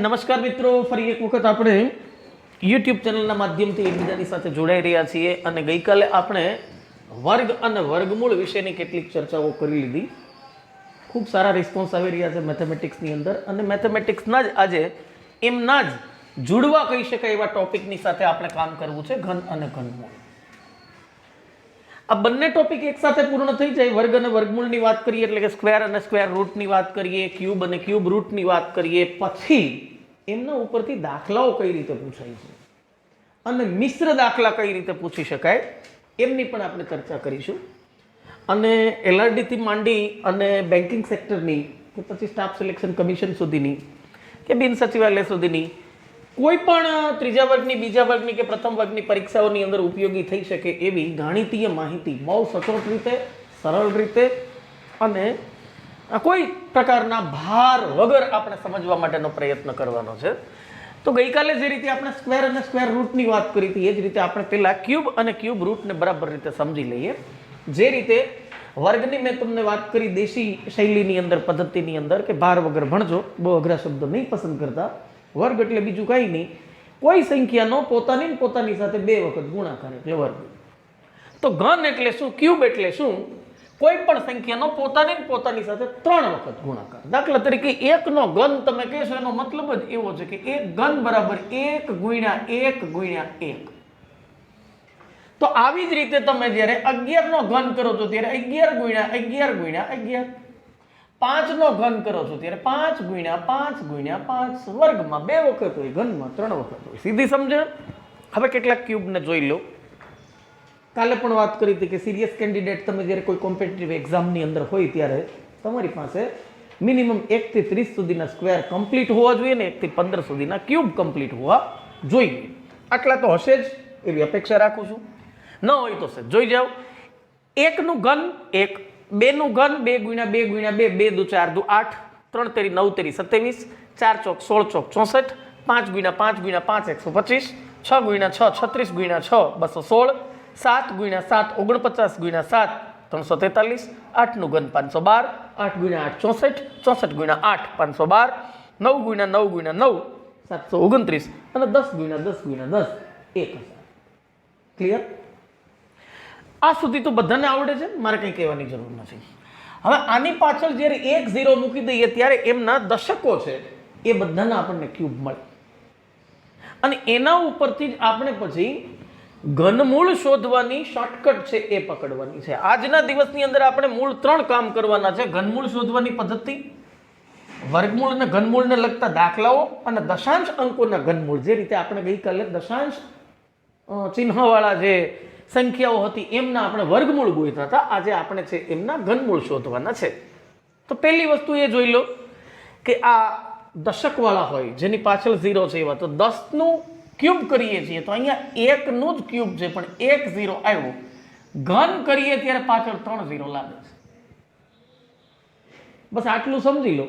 નમસ્કાર મિત્રો, ફરી એક વખત આપણે યુટ્યુબ ચેનલના માધ્યમથી એકબીજાની સાથે જોડાઈ રહ્યા છીએ અને ગઈકાલે આપણે વર્ગ અને વર્ગમૂળ વિશેની કેટલીક ચર્ચાઓ કરી લીધી. ખૂબ સારા રિસ્પોન્સ આવી રહ્યા છે મેથેમેટિક્સની અંદર અને મેથેમેટિક્સના જ આજે એમના જ જોડવા કહી શકાય એવા ટોપિકની સાથે આપણે કામ કરવું છે, ઘન અને ઘનમૂળ. આ બંને ટોપિક એક સાથે પૂર્ણ થઈ જાય, વર્ગ અને વર્ગમૂળની વાત કરીએ એટલે કે સ્ક્વેર અને સ્ક્વેર રૂટની વાત કરીએ, ક્યુબ અને ક્યુબ રૂટની વાત કરીએ, પછી એમના ઉપરથી દાખલાઓ કઈ રીતે પૂછાય છે અને મિશ્ર દાખલા કઈ રીતે પૂછી શકાય એમની પણ આપણે ચર્ચા કરીશું. અને એલઆરડીથી માંડી અને બેન્કિંગ સેક્ટરની કે પછી સ્ટાફ સિલેક્શન કમિશન સુધીની કે બિન સચિવાલય સુધીની કોઈ પણ ત્રીજા વર્ગની, બીજા વર્ગની કે પ્રથમ વર્ગની પરીક્ષાઓની અંદર ઉપયોગી થઈ શકે એવી ગાણિતીય માહિતી બહુ સચોટ રીતે, સરળ રીતે અને કોઈ પ્રકારના ભાર વગર આપણે સમજવા માટેનો પ્રયત્ન કરવાનો છે. તો ગઈકાલે જે રીતે આપણે સ્ક્વેર અને સ્ક્વેર રૂટની વાત કરી હતી એ જ રીતે આપણે પહેલાં ક્યુબ અને ક્યુબ રૂટને બરાબર રીતે સમજી લઈએ. જે રીતે વર્ગની મેં તમને વાત કરી દેશી શૈલીની અંદર, પદ્ધતિની અંદર કે ભાર વગર ભણજો, બહુ અઘરા શબ્દો નહીં પસંદ કરતા. વર્ગ એટલે બીજું કંઈ નહીં, કોઈ સંખ્યાનો પોતાની સાથે બે વખત ગુણાકાર એટલે વર્ગ. તો ઘન એટલે શું, ક્યુબ એટલે શું, કોઈ પણ સંખ્યાનો પોતાની સાથે ત્રણ વખત ગુણાકાર. દાખલા તરીકે એકનો ઘન તમે કહેશો એનો મતલબ જ એવો છે કે એક ઘન બરાબર 1 ગુણ્યા 1 ગુણ્યા 1. તો આવી જ રીતે તમે જ્યારે 11 નો ઘન કરો છો ત્યારે 11 ગુણ્યા 11 ગુણ્યા 11. 5 નો ઘન કરો છો ત્યારે 5 ગુણ્યા 5 ગુણ્યા 5. વર્ગમાં બે વખત હોય, ઘનમાં ત્રણ વખત હોય. સીધી સમજણ. હવે કેટલાક ક્યુબને જોઈ લો. કાલે પણ વાત કરી હતી કે સિરિયસ કેન્ડિડેટ તમે જ્યારે કોઈ કોમ્પિટિટિવ એક્ઝામની અંદર હોય ત્યારે તમારી પાસે મિનિમમ 1 થી 30 સુધીના સ્ક્વેર કમ્પ્લીટ હોવા જોઈએ ને 1 થી 15 સુધીના ક્યુબ કમ્પ્લીટ હોવા જોઈએ. આટલા તો હશે જ એવી અપેક્ષા રાખું છું. ન હોય તો જોઈ જાઓ. 1 નું ઘન 1, 2 નું ઘન 2 ગુણ્યા 2 ગુણ્યા 2, 2 દુ 4 દુ 8, 3 તેરી 9 તેરી 27, 4 ચોક 16 ચોક 64, 5 ગુણ્યા 5 ગુણ્યા 5 125, 6 ગુણ્યા 6 36 ગુણ્યા 6 216, 7 ગુણ્યા 7 49 ગુણ્યા 7 343, 8 નું ઘન 512, 8 ગુણ્યા 8 64, 64 ગુણ્યા 8 512, 9 ગુણ્યા 9 ગુણ્યા 9 729 અને 10 ગુણ્યા 10 ગુણ્યા 10 1000. ક્લિયર? આ સુધી તો બધાને આવડે છે, મારે કંઈ કહેવાની જરૂર નથી. હવે આની પાછળ જ્યારે 1 0 મૂકી દઈએ ત્યારે એમના દશકો છે એ બધાના આપણને ક્યુબ મળે અને એના ઉપરથી જ આપણે પછી ઘનમૂળ શોધવાની શોર્ટકટ છે એ પકડવાની છે. આજના દિવસની અંદર આપણે મૂળ 3 કામ કરવાના છે: ઘનમૂળ શોધવાની પદ્ધતિ, વર્ગમૂળ અને ઘનમૂળને લગતા દાખલાઓ અને દશાંશ અંકોના ઘનમૂળ. જે રીતે આપણે ગઈકાલે દશાંશ ચિહ્નવાળા જે સંખ્યાઓ હતી એમના આપણે વર્ગમૂળ ગોતતા હતા, આજે આપણે છે એમના ઘનમૂળ શોધવાના છે. તો પહેલી વસ્તુ એ જોઈ લો કે આ દશકવાળા હોય જેની પાછળ 0 છે એવા, તો 10 નું ક્યુબ કરીએ છીએ તો અહીંયા 1 નું જ ક્યુબ છે પણ 1 0 આવ્યો. ઘન કરીએ ત્યારે પાછળ 3 0 લાગે છે. બસ આટલું સમજી લો.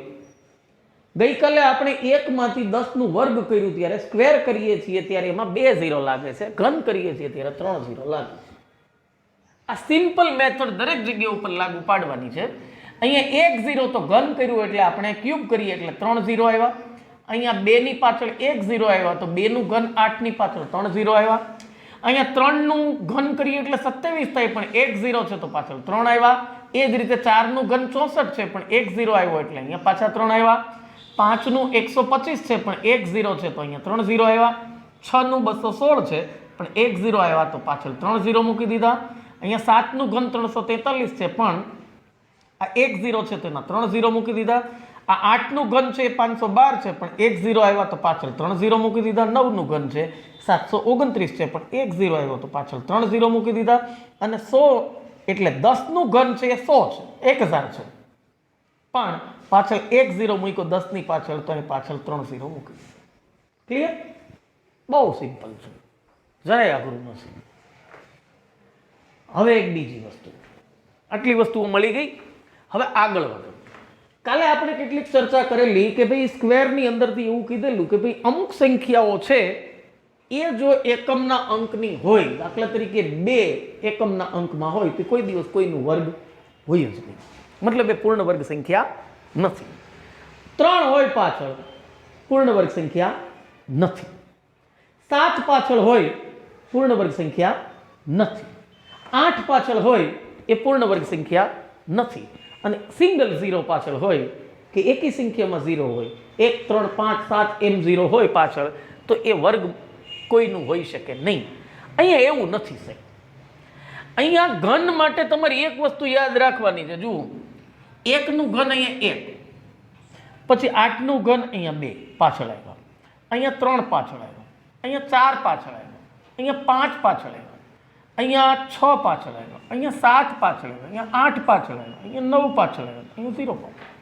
ગઈકાલે આપણે 1 માંથી 10 નું વર્ગ કર્યું ત્યારે સ્ક્વેર કરીએ છીએ ત્યારે એમાં 2 0 લાગે છે, ઘન કરીએ છીએ ત્યારે 3 0 લાગે છે. આ સિમ્પલ મેથડ દરેક જગ્યા ઉપર લાગુ પાડવાની છે. અહીંયા 1 0 તો ઘન કર્યું એટલે આપણે ક્યુબ કરીએ એટલે 3 0 આવ્યા. અહીંયા 2 ની પાછળ 1 0 આવ્યા તો 2 નું ઘન 8 ની પાછળ 3 0 આવ્યા. અહીંયા 3 નું ઘન કરીએ એટલે 27 થાય પણ 1 0 છે તો પાછળ 3 આવ્યા. એ જ રીતે 4 નું ઘન 64 છે પણ 1 0 આવ્યો એટલે અહીંયા પાછા 3 આવ્યા. 5 નું 125 છે પણ 1 0 છે તો અહીંયા 3 0 આવ્યા. 6 નું 216 છે પણ 1 0 આવ્યા તો પાછળ 3 0 મૂકી દીધા. અહીંયા 7 નું ઘન 343 છે પણ આ 1 0 છે તો એના 3 0 મૂકી દીધા. આ 8 નું ઘન છે 512 છે પણ 1 0 આવ્યા તો પાછળ 3 0 મૂકી દીધા. 9 નું ઘન છે 729 છે પણ 1 0 આવ્યો તો પાછળ 3 0 મૂકી દીધા. અને 100 એટલે 10 નું ઘન છે એ 100 છે, 1000 છે પણ પાછળ 1 0 મૂક્યો 10 ની પાછળ તો અહીં પાછળ 3 0 મૂકી. ક્લિયર? બહુ સિમ્પલ છે, જરાય અઘરું નથી. હવે એક બીજી વસ્તુ, આટલી વસ્તુઓ મળી ગઈ. હવે આગળ વધો. કાલે આપણે કેટલીક ચર્ચા કરેલી કે ભાઈ સ્ક્વેરની અંદરથી એવું કીધેલું કે ભાઈ અમુક સંખ્યાઓ છે એ જો એકમના અંકની હોય, દાખલા તરીકે 2 એકમના અંકમાં હોય તો કોઈ દિવસ કોઈનું વર્ગ હોય જ નહીં, મતલબ એ પૂર્ણ વર્ગ સંખ્યા નથી. 3 હોય પાછળ પૂર્ણ વર્ગ સંખ્યા નથી. 7 પાછળ હોય પૂર્ણ વર્ગ સંખ્યા નથી. 8 પાછળ હોય એ પૂર્ણ વર્ગ સંખ્યા નથી. અને સિંગલ 0 પાછળ હોય કે એકી સંખ્યામાં 0 હોય 1 3 5 7 એમ 0 હોય પાછળ તો એ વર્ગ કોઈનું હોઈ શકે નહીં. અહીંયા એવું નથી સાહેબ. અહીંયા ઘન માટે તમારે એક વસ્તુ યાદ રાખવાની છે. જુઓ, 1 નું ઘન અહીંયા 1, પછી 8 નું ઘન અહીંયા 2 પાછળ આવ્યા, અહીંયા 3 પાછળ આવ્યા, અહીંયા 4 પાછળ આવ્યા, અહીંયા 5 પાછળ આવ્યા, અહીંયા 6 પાછળ આવ્યા, અહીંયા 7 પાછળ આવ્યા, અહીંયા 8 પાછળ આવ્યા, અહીંયા 9 પાછળ આવ્યા, અહીંયા 0 પાછળ.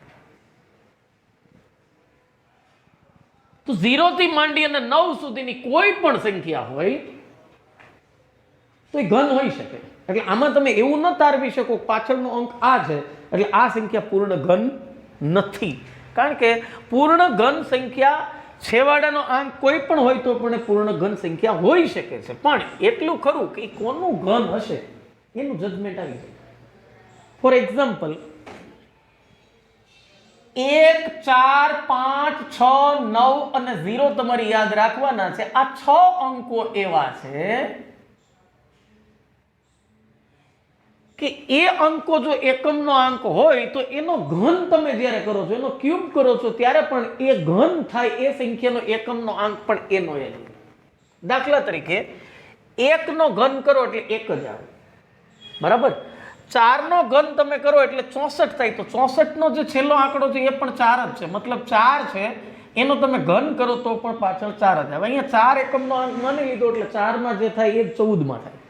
તો 0 થી માંડી અને 9 સુધીની કોઈ પણ સંખ્યા હોય તો એ ઘન હોઈ શકે. એટલે આમાં તમે એવું ન તારવી શકો પાછળનો અંક આ છે એટલે આ સંખ્યા પૂર્ણ ઘન નથી. કારણ કે પૂર્ણ ઘન સંખ્યા છેવાડાનો આંક કોઈ પણ હોય તો પણ પૂર્ણ ઘન સંખ્યા હોઈ શકે છે. પણ એટલું ખરું કે કોનું ઘન હશે એનું જજમેન્ટ આવી જાય. ફોર એક્ઝામ્પલ 1 4 5 6 9 અને 0 તમારે યાદ રાખવાના છે. આ 6 અંકો એવા છે કે એ અંકો જો એકમનો અંક હોય તો એનો ઘન તમે જ્યારે કરો છો, એનો ક્યુબ કરો છો ત્યારે પણ એ ઘન થાય એ સંખ્યાનો એકમનો અંક પણ એનો એ. દાખલા તરીકે 1 નો ઘન કરો એટલે 1 જ આવે, બરાબર. 4 નો ઘન તમે કરો એટલે 64 થાય, તો 64 નો જે છેલ્લો આંકડો છે એ પણ 4 જ છે. મતલબ 4 છે એનો તમે ઘન કરો તો પણ પાછળ 4 જ આવે. અહીંયા 4 એકમનો અંક માની લીધો એટલે 4 માં જે થાય એ 14 માં થાય,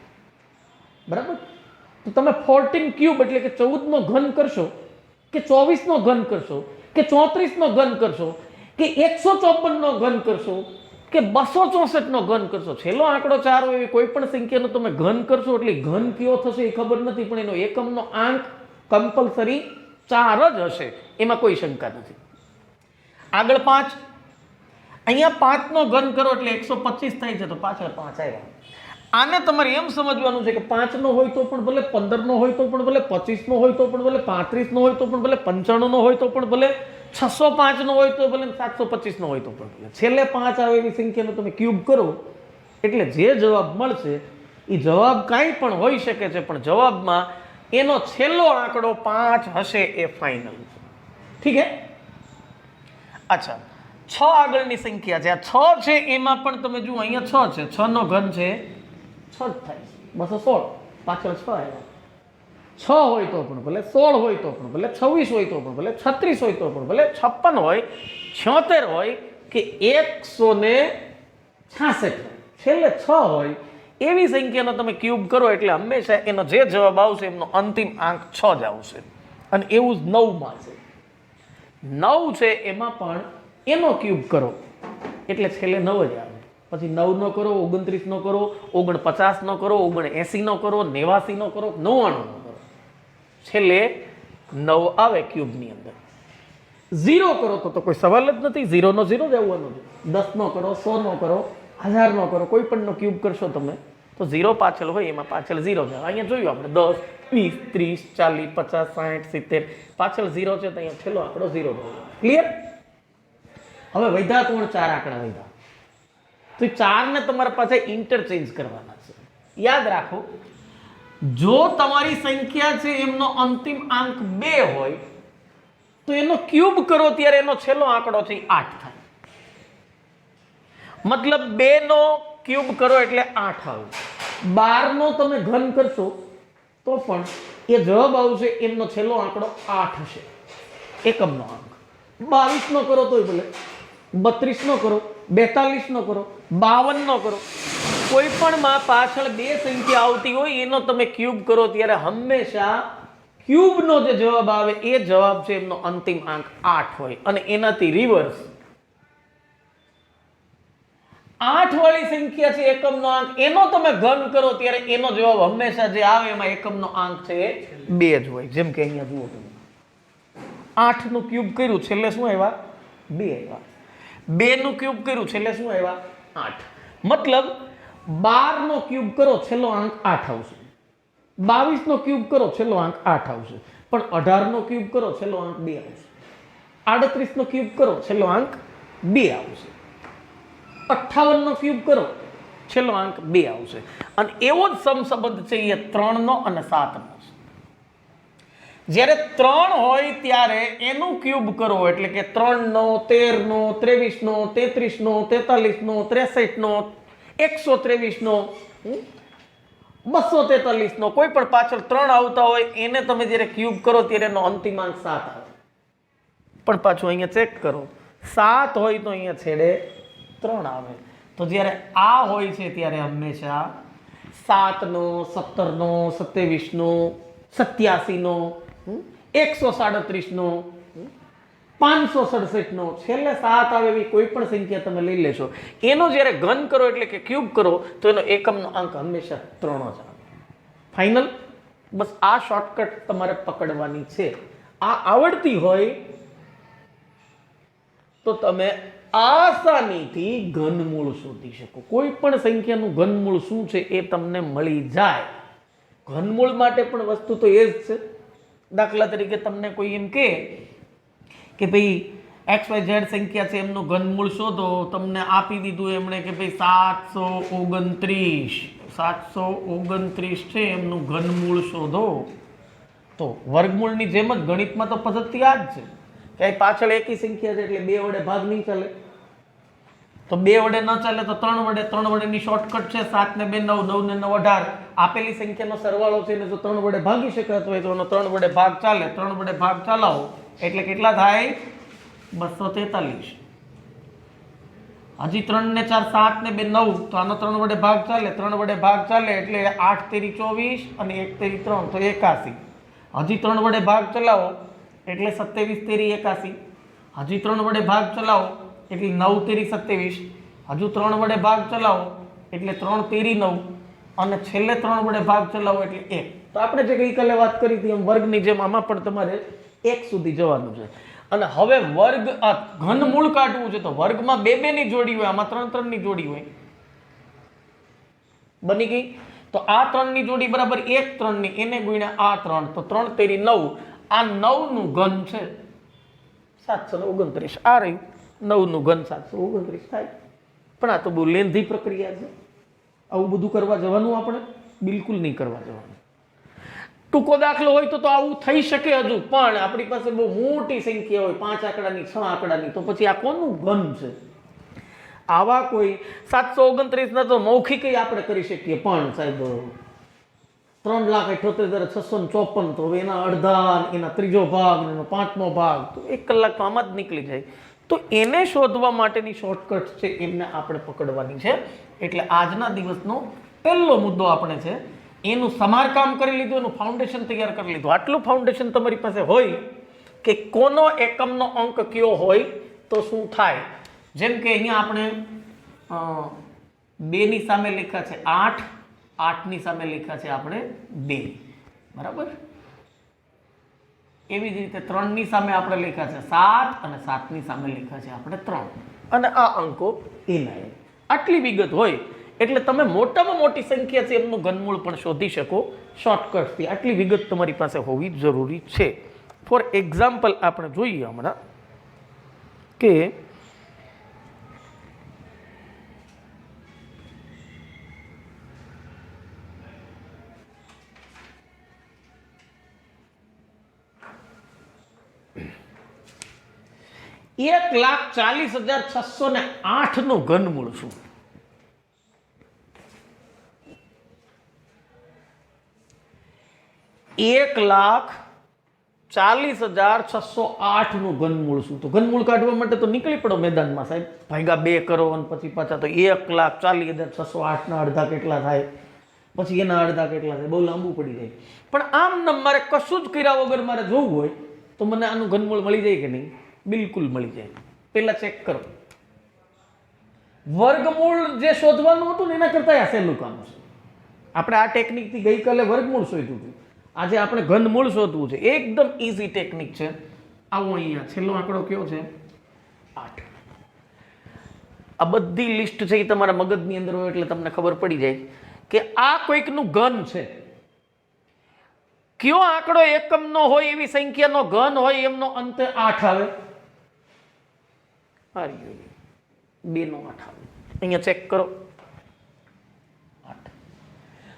બરાબર. તો તમે 14 ક્યુબ એટલે કે 14 નો ઘન કરશો કે 24 નો ઘન કરશો કે 34 નો ઘન કરશો કે 154 નો ઘન કરશો કે 264 નો ઘન કરશો, છેલ્લો આંકડો 4 હોય એવી કોઈ પણ સંખ્યાનો તમે ઘન કરશો એટલે ઘન કયો થશે એ ખબર નથી, પણ એનો એકમનો આંક કમ્પલસરી 4 જ હશે, એમાં કોઈ શંકા નથી. આગળ 5, અહીંયા 5 નો ઘન કરો એટલે 125 થાય છે, તો પાછળ 5 આવ્યા. આને તમારે એમ સમજવાનું છે કે 5 નો હોય તો પણ ભલે, 15 નો હોય તો પણ ભલે, 25 નો હોય તો પણ ભલે, 35 નો હોય તો પણ ભલે, 95 નો હોય તો પણ ભલે, 605 નો હોય તો ભલે, 725 નો હોય તો પણ ભલે, છેલ્લે 5 આવે એવી સંખ્યાનો તમે ક્યુબ કરો એટલે જે જવાબ મળશે એ જવાબ કાંઈ પણ હોઈ શકે છે, પણ જવાબમાં એનો છેલ્લો આંકડો 5 હશે એ ફાઇનલ. ઠીક હે? અચ્છા, 6 આગળની સંખ્યા છે. આ 6 છે એમાં પણ તમે જુઓ અહીંયા 6 છે, 6 નો ઘન છે 6 થાય, 216 પાછળ 6 આવ્યા. 6 હોય તો પણ ભલે, 16 હોય તો પણ ભલે, 26 હોય તો પણ ભલે, 36 હોય તો પણ ભલે, 56 હોય, 76 હોય કે 166 છેલ્લે 6 હોય એવી સંખ્યાનો તમે ક્યુબ કરો એટલે હંમેશા એનો જે જવાબ આવશે એમનો અંતિમ આંક 6 જ આવશે. અને એવું જ 9 માં છે. 9 છે એમાં પણ એનો ક્યુબ કરો એટલે છેલ્લે 9 જ આવે. પછી 9 નો કરો, 29 નો કરો, 49 નો કરો, 79 નો કરો, 89 નો કરો, 99 નો કરો, છેલ્લે 9 આવે ક્યુબની અંદર. 0 કરો તો કોઈ સવાલ જ નથી, 0 નો 0 જ આવવાનો છે. 10 નો કરો, 100 નો કરો, 1000 નો કરો, કોઈ પણ નો ક્યુબ કરશો તમે તો 0 પાછળ હોય એમાં પાછળ 0 છે. અહીંયા જોયું આપણે 10 20 30 40 50 60 70 પાછળ 0 છે તો અહીંયા છેલ્લો આંકડો 0 છે. ક્લિયર? હવે વધ્યા કોણ? 4 આંકડા વધ્યા. તો 4 ને તમારા પાસે ઇન્ટરચેન્જ કરવાના છે. યાદ રાખો, જો તમારી સંખ્યા છે એમનો અંતિમ આંક 2 હોય તો એનો ક્યુબ કરો ત્યારે એનો છેલ્લો આંકડો છે 8 થાય. મતલબ 2 નો ક્યુબ કરો એટલે 8 આવે. 12 નો તમે ઘન કરશો તો પણ એ જવાબ આવશે એમનો છેલ્લો આંકડો 8 હશે, એકમનો આંક. 22 નો કરો તોય ભલે, 32 નો કરો, 42 નો કરો, 52 નો કરો, કોઈ પણ માં પાછળ 2 સંખ્યા આવતી હોય એનો તમે ક્યુબ કરો ત્યારે હંમેશા ક્યુબનો જે જવાબ આવે એ જવાબ છે એમનો અંતિમ આંક 8 હોય. અને એનાથી રિવર્સ 8 વાળી સંખ્યા છે એકમનો આંક, એનો તમે ઘન કરો ત્યારે એનો જવાબ હંમેશા જે આવે એમાં એકમનો આંક છે એ 2 જ હોય. જેમ કે અહીંયા જુઓ તમે 8 નું ક્યુબ કર્યું છેલ્લે શું આવ્યા? 2 આવ્યા. 2 નું ક્યુબ કર્યું છેલ્લે શું આવ્યા? 8. મતલબ 12 નો ક્યુબ કરો છેલ્લો આંક 8 આવશે, 22 નો ક્યુબ કરો છેલ્લો આંક 8 આવશે, પણ 18 નો ક્યુબ કરો છેલ્લો આંક 2 આવશે, 38 નો ક્યુબ કરો છેલ્લો આંક 2 આવશે. 58 નો ક્યુબ કરો, છેલ્લો અંક 2 આવશે. અને એવો જ સમસંબંધ છે એ 3 નો અને 7 નો. જ્યારે 3 હોય ત્યારે એનું ક્યુબ કરો એટલે કે 3 નો, 13 નો, 23 નો, 33 નો, 43 નો, 63 નો, 123 નો, 243 નો, કોઈ પણ પાછળ 3 આવતા હોય એને તમે જ્યારે ક્યુબ કરો ત્યારે એનો અંતિમાંક 7 આવે. પણ પાછું અહીંયા ચેક કરો, 7 હોય તો અહીંયા છેડે 3 આવે. તો જ્યારે આ હોય છે ત્યારે હંમેશા 7 નો, 17 નો, 27 નો, 87 નો, 137 નો, 567 નો, છેલ્લે 7 આવે એવી કોઈ પણ સંખ્યા તમે લઈ લેશો, એનો જ્યારે ઘન કરો એટલે કે ક્યુબ કરો તો એનો એકમનો અંક હંમેશા 3 જ આવે. ફાઇનલ. બસ આ શોર્ટકટ તમારે પકડવાની છે. આ આવડતી હોય તો તમે આસાનીથી ઘનમૂળ શોધી શકો. કોઈ પણ સંખ્યાનું ઘનમૂળ શું છે એ તમને મળી જાય. ઘનમૂળ માટે પણ વસ્તુ તો એ જ છે. દાખલા તરીકે તમને કોઈ એમ કે ભાઈ XYZ સંખ્યા છે એમનું ઘનમૂળ શોધો, તમને આપી દીધું એમણે કે ભાઈ 729 છે એમનું ઘનમૂળ શોધો. તો વર્ગમૂળની જેમ જ ગણિતમાં તો પદ્ધતિ આ જ છે. ક્યાંય પાછળ એકી સંખ્યા છે એટલે 2 વડે ભાગ નહીં ચાલે. તો 2 વડે ન ચાલે તો 3 વડેની શોર્ટકટ છે. 7 ને 2 9, 9 ને 9 18. આપેલી સંખ્યાનો સરવાળો છે ને જો 3 વડે ભાગી શકાતો હોય તો એનો 3 વડે ભાગ ચાલે. 3 વડે ભાગ ચલાવો એટલે કેટલા થાય? 243. હજી 3 ને 4 7 ને 2 9, તો આનો 3 વડે ભાગ ચાલે. 3 વડે ભાગ ચાલે એટલે 8 તેરી 24 અને 1 તેરી 3 તો 81. હજી 3 વડે ભાગ ચલાવો એટલે 27 તેરી 81. હજી 3 વડે ભાગ ચલાવો એટલે 9 તેરી 27. હજુ 3 વડે ભાગ ચલાવો એટલે 3 તેરી 9 અને છેલ્લે 3 વડે ભાગ ચલાવો એટલે 1. તો આપણે જે ગઈકાલે વાત કરી હતી એમ વર્ગની જેમ આમાં પણ તમારે 1 સુધી જવાનું છે. અને હવે વર્ગ ઘનમૂળ કાઢવું છે તો વર્ગમાં 2 2 ની જોડી હોય, આમાં 3 3 ની જોડી હોય. બની ગઈ. તો આ 3 ની જોડી બરાબર 1 3 ની, એને ગુણ્યા આ 3 તો 3 તેરી 9. આ 9 નું ઘન છે 729. આ રહ્યું 9 નું ઘન 729 થાય. પણ આ તો બહુ લેન્ધી પ્રક્રિયા છે. આવું બધું કરવા જવાનું આપણે બિલકુલ નહીં કરવા જવાનું. ટૂંકો દાખલો હોય તો આવું થઈ શકે હજુ, પણ આપણી પાસે બહુ મોટી સંખ્યા હોય 5 આંકડાની 6 આંકડાની, તો પછી આ કોનું ઘન છે? આવા કોઈ 729 ના તો મૌખિક આપણે કરી શકીએ, પણ સાહેબ 3,78,654 તો હવે એના અડધા, એના ત્રીજો ભાગ, એનો પાંચમો ભાગ, તો 1 કલાક તો આમાં જ નીકળી જાય. તો એને શોધવા માટેની શોર્ટકટ છે એમને આપણે પકડવાની છે. એટલે આજના દિવસનો પહેલો મુદ્દો આપણે છે એનું સમારકામ કરી લીધું, એનું ફાઉન્ડેશન તૈયાર કરી લીધું. આટલું ફાઉન્ડેશન તમારી પાસે હોય કે કોનો એકમનો અંક કયો હોય તો શું થાય. જેમ કે અહીંયા આપણે 2 ની સામે લખ્યા છે 8, 8 ની સામે લખ્યા છે આપણે 2, બરાબર. એવી જ રીતે 3 ની સામે આપણે લખ્યા છે 7 અને 7 ની સામે લખ્યા છે આપણે 3 અને આ અંકો એના. આટલી વિગત હોય એટલે તમે મોટામાં મોટી સંખ્યા છે એમનું ઘનમૂળ પણ શોધી શકો શોર્ટકટથી. આટલી વિગત તમારી પાસે હોવી જરૂરી છે. ફોર એક્ઝામ્પલ આપણે જોઈએ હમણાં કે $1,40,608 નું ઘનમૂળ શું? $1,40,608 નું ઘનમૂળ શું? તો ઘનમૂળ કાઢવા માટે તો નીકળી પડો મેદાનમાં સાહેબ. ભાગ્યા 2 કરો અને પછી પાછા તો 1,40,608 ના અડધા કેટલા થાય, પછી એના અડધા કેટલા થાય, બહુ લાંબુ પડી જાય. પણ આમ મારે કશું જ કર્યા વગર મારે જોવું હોય તો મને આનું ઘનમૂળ મળી જાય કે નહીં? બિલકુલ મળી જાય. પહેલા ચેક કરો. વર્ગમૂળ જે શોધવાનું હતું ને એના કરતા આ સહેલું કામ છે. આપણે આ ટેકનિકથી ગઈકાલે વર્ગમૂળ શોધ્યું હતું. આજે આપણે ઘનમૂળ શોધવું છે. એકદમ ઈઝી ટેકનિક છે. આવો અહીંયા છેલ્લો આંકડો કયો છે? 8. આ બધી લિસ્ટ છે એ તમારા મગજની અંદર હોય એટલે તમને ખબર પડી જાય કે આ કોઈકનું ઘન છે. કયો આંકડો એકમનો હોય એવી સંખ્યાનો ઘન હોય એમનો અંતે 8 આવે. 2 નો 8 આવે. અહીંયા ચેક કરો 8.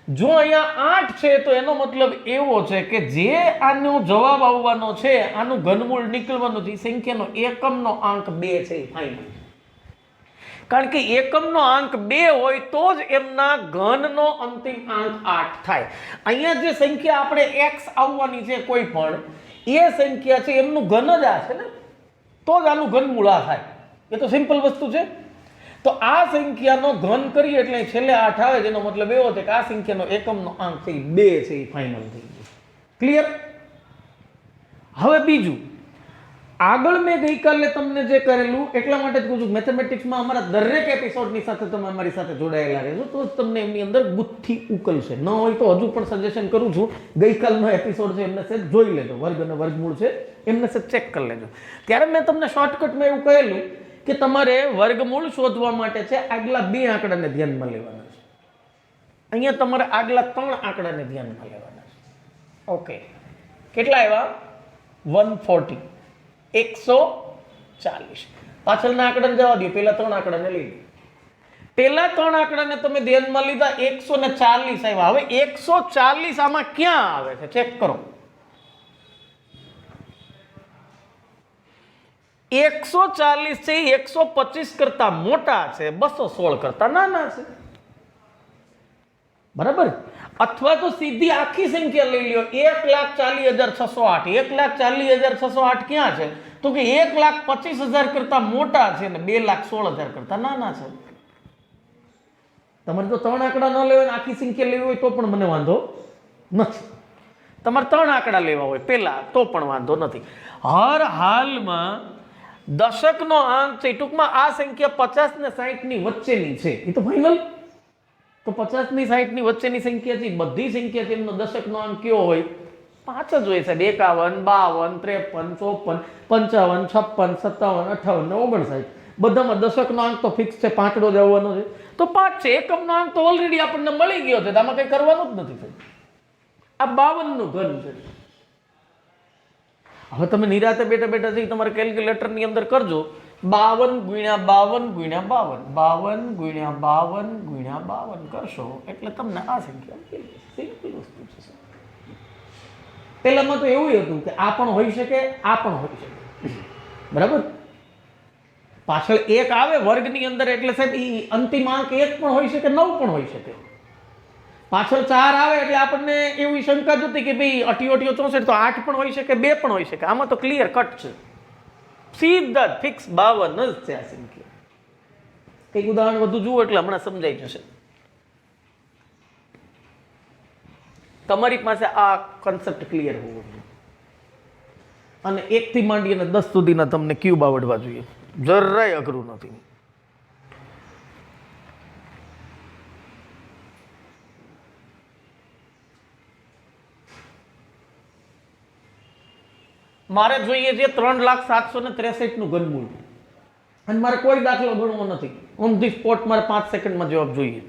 જો અહીંયા 8 છે તો એનો મતલબ એવો છે કે જે આનો જવાબ આવવાનો છે, આનું ઘનમૂળ નીકળવાનું છે, સંખ્યાનો એકમનો આંક 2 છે ફાઇનલ. કારણ કે એકમનો આંક 2 હોય તો જ એમના ઘનનો અંતિમ આંક 8 થાય. અહીંયા જે સંખ્યા આપણે x આવવાની છે કોઈ પણ એ સંખ્યા છે એમનું ઘન જ આ છે ને, તો જ આનું ઘનમૂળ આ થાય. એ તો સિમ્પલ વસ્તુ છે. તો આ સંખ્યાનો ઘન કરીએ એટલે છેલ્લે 8 આવે, જેનો મતલબ એવો છે કે આ સંખ્યાનો એકમનો આંક છે 2 છે એ ફાઇનલ થઈ ગયું. ક્લિયર? હવે બીજું, આગળ મેં ગઈકાલે તમને જે કરેલું એટલા માટે જ કહું છું, મેથેમેટિક્સમાં અમારા દરેક એપિસોડની સાથે તમે અમારી સાથે જોડાયેલા રહેજો તો જ તમને એમની અંદર ગુથ્થી ઉકલશે. ન હોય તો હજુ પણ સજેશન કરું છું, ગઈકાલનો એપિસોડ છે એમને સેજ જોઈ લેજો, વર્ગ અને વર્ગમૂળ છે એમને સેજ ચેક કરી લેજો. ત્યારે મેં તમને શોર્ટકટમાં એવું કહેલું કે તમારે વર્ગમૂળ શોધવા માટે છે આગલા 2 આંકડાને ધ્યાનમાં લેવાના છે. અહીંયા તમારે આગલા 3 આંકડાને ધ્યાનમાં લેવાના છે. ઓકે, કેટલા આવ્યા? 140, 140. પાછળના આંકડાને જવા દો, પહેલા 3 આંકડાને લઈ લો. પહેલા 3 આંકડાને તમે ધ્યાનમાં લીધા, 140 આવ્યા. હવે 140 આમાં ક્યાં આવે છે ચેક કરો. 140 છે 125 કરતા મોટા છે, 216 કરતા નાના છે. બરાબર? અથવા તો સીધી આખી સંખ્યા લઈ લ્યો, 1,40,608. 1,40,608 ક્યાં છે? તો કે 1,25,000 કરતા મોટા છે ને 2,16,000 કરતા નાના છે. તમારે તો 3 આંકડા ન લેવા આખી સંખ્યા લેવી હોય તો પણ મને વાંધો નથી. તમારે 3 આંકડા લેવા હોય પહેલા તો પણ વાંધો નથી. હર હાલમાં દશકનો આંક છે, ટૂંકમાં આ સંખ્યા 50 ને 60 ની વચ્ચેની છે, એ તો ફાઇનલ. તો 50 ની 60 ની વચ્ચેની સંખ્યા છે, બધી સંખ્યા છે એમનો દશકનો આંક કયો હોય? 5 જ હોય સાહેબ. 51, 52, 53, 54, 55, 56, 57, 58 ને 59. બધામાં દશકનો આંક તો ફિક્સ છે, 5 જ આવવાનો છે. તો 5 છે. એકમનો આંક તો ઓલરેડી આપણને મળી ગયો છે, આમાં કંઈ કરવાનું જ નથી. આ 52 નું ઘન છે. હવે તમે નિરાતે બેઠા બેઠા જઈ તમારે કેલ્ક્યુલેટરની અંદર કરજો, 52 × 52 × 52, 52 × 52 × 52 કરશો એટલે તમને આ સંખ્યા સિમ્પલ વસ્તુ છે. પહેલામાં તો એવું હતું કે આ પણ હોઈ શકે, આ પણ હોઈ શકે. બરાબર? પાછળ 1 આવે વર્ગની અંદર એટલે સાહેબ એ અંતિમ આંક 1 પણ હોઈ શકે, 9 પણ હોઈ શકે. પાછળ 4 આવે એટલે આપણને એવી શંકા જ હતી કે ભાઈ 88 64 તો 8 પણ હોઈ શકે, 2 પણ હોઈ શકે. આમાં તો ક્લિયર કટ છે, સીધા ફિક્સ 52 જ છે આ સંખ્યા. કંઈક ઉદાહરણ વધુ જુઓ એટલે હમણાં સમજાઈ જશે. તમારી પાસે આ કન્સેપ્ટ ક્લિયર હોવો જોઈએ અને 1 થી માંડી અને 10 સુધીના તમને ક્યુબ આવડવા જોઈએ. જરાય અઘરું નથી. મારે જોઈએ છે 3,07,63 નું ઘનમૂળ અને મારે કોઈ દાખલો ગણવો નથી. ઓન ધી સ્પોટ મારે 5 સેકન્ડમાં જવાબ જોઈએ.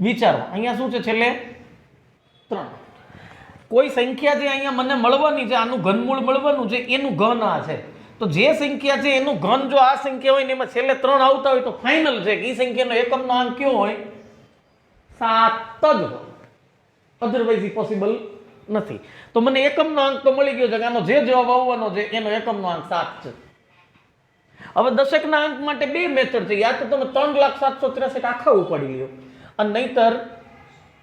વિચારો, અહીંયા શું છે? છેલ્લે 3. કોઈ સંખ્યા જે અહીંયા મને મળવાની છે, આનું ઘનમૂળ મળવાનું છે, એનું ઘન આ છે. તો જે સંખ્યા છે એનું ઘન જો આ સંખ્યા હોય ને એમાં છેલ્લે 3 આવતા હોય તો ફાઇનલ છે કે એ સંખ્યાનો એકમનો આંક કયો હોય? 7 જ હોય. અધરવાઇઝ પોસિબલ નથી. તો મને એકમનો આંક તો મળી ગયો છે કે આનો જે જવાબ આવવાનો છે એનો એકમનો આંક 7 છે. હવે દશકના આંક માટે 2 મેથડ છે. યા તો તમે 3,07,63 આખા ઉપાડી લ્યો અને નહીતર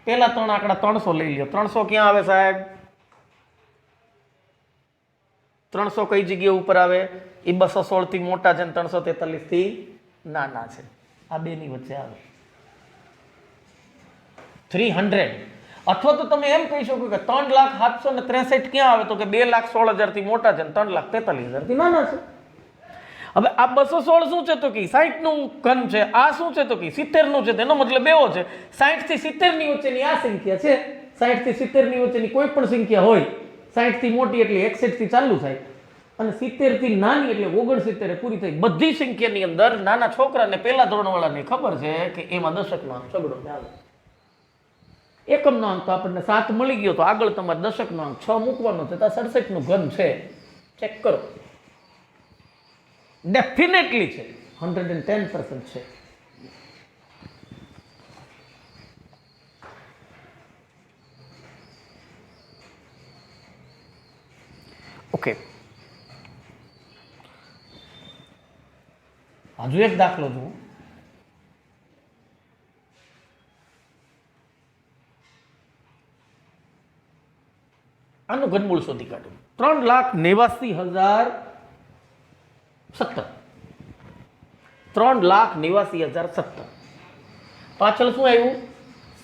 પહેલા 3 આંકડા 300 લઈ લ્યો. 300 ક્યાં આવે સાહેબ? 300 કઈ જગ્યા ઉપર આવે? એ 216 થી મોટા છે અને 343 થી નાના છે. આ બેની વચ્ચે આવે 300. અથવા તો તમે એમ કહી શકો કે 3,07,63 ક્યાં આવે? તો કે 2,16,000 થી મોટા છે અને 3,43,000 થી નાના છે. હવે આ 216 શું છે? તો કે 60 નું ઘન છે. આ શું છે? તો કે 70 નું છે. તેનો મતલબ એવો છે 60 થી 70 ની વચ્ચેની આ સંખ્યા છે. 60 થી 70 ની વચ્ચેની કોઈ પણ સંખ્યા હોય, 60 થી મોટી એટલે 61 થી ચાલુ થાય અને 70 થી નાની એટલે 69 પૂરી થઈ. બધી સંખ્યાની અંદર નાના છોકરાને પહેલા ધોરણવાળાને ખબર છે કે એમાં દશકનો આંક સગડો ચાલે. એકમનો આંક તો આપણને 7 મળી ગયો, તો આગળ તમારે દશકનો આંક 6 મૂકવાનો છે. તો 67 નું ઘન છે. ચેક કરો. ડેફિનેટલી છે, 110% છે. ઓકે, હજુ એક દાખલો જુઓ. આનું ઘનમૂળ શોધી કાઢો. 3,89,017. 3,89,017. પાછળ શું આવ્યું?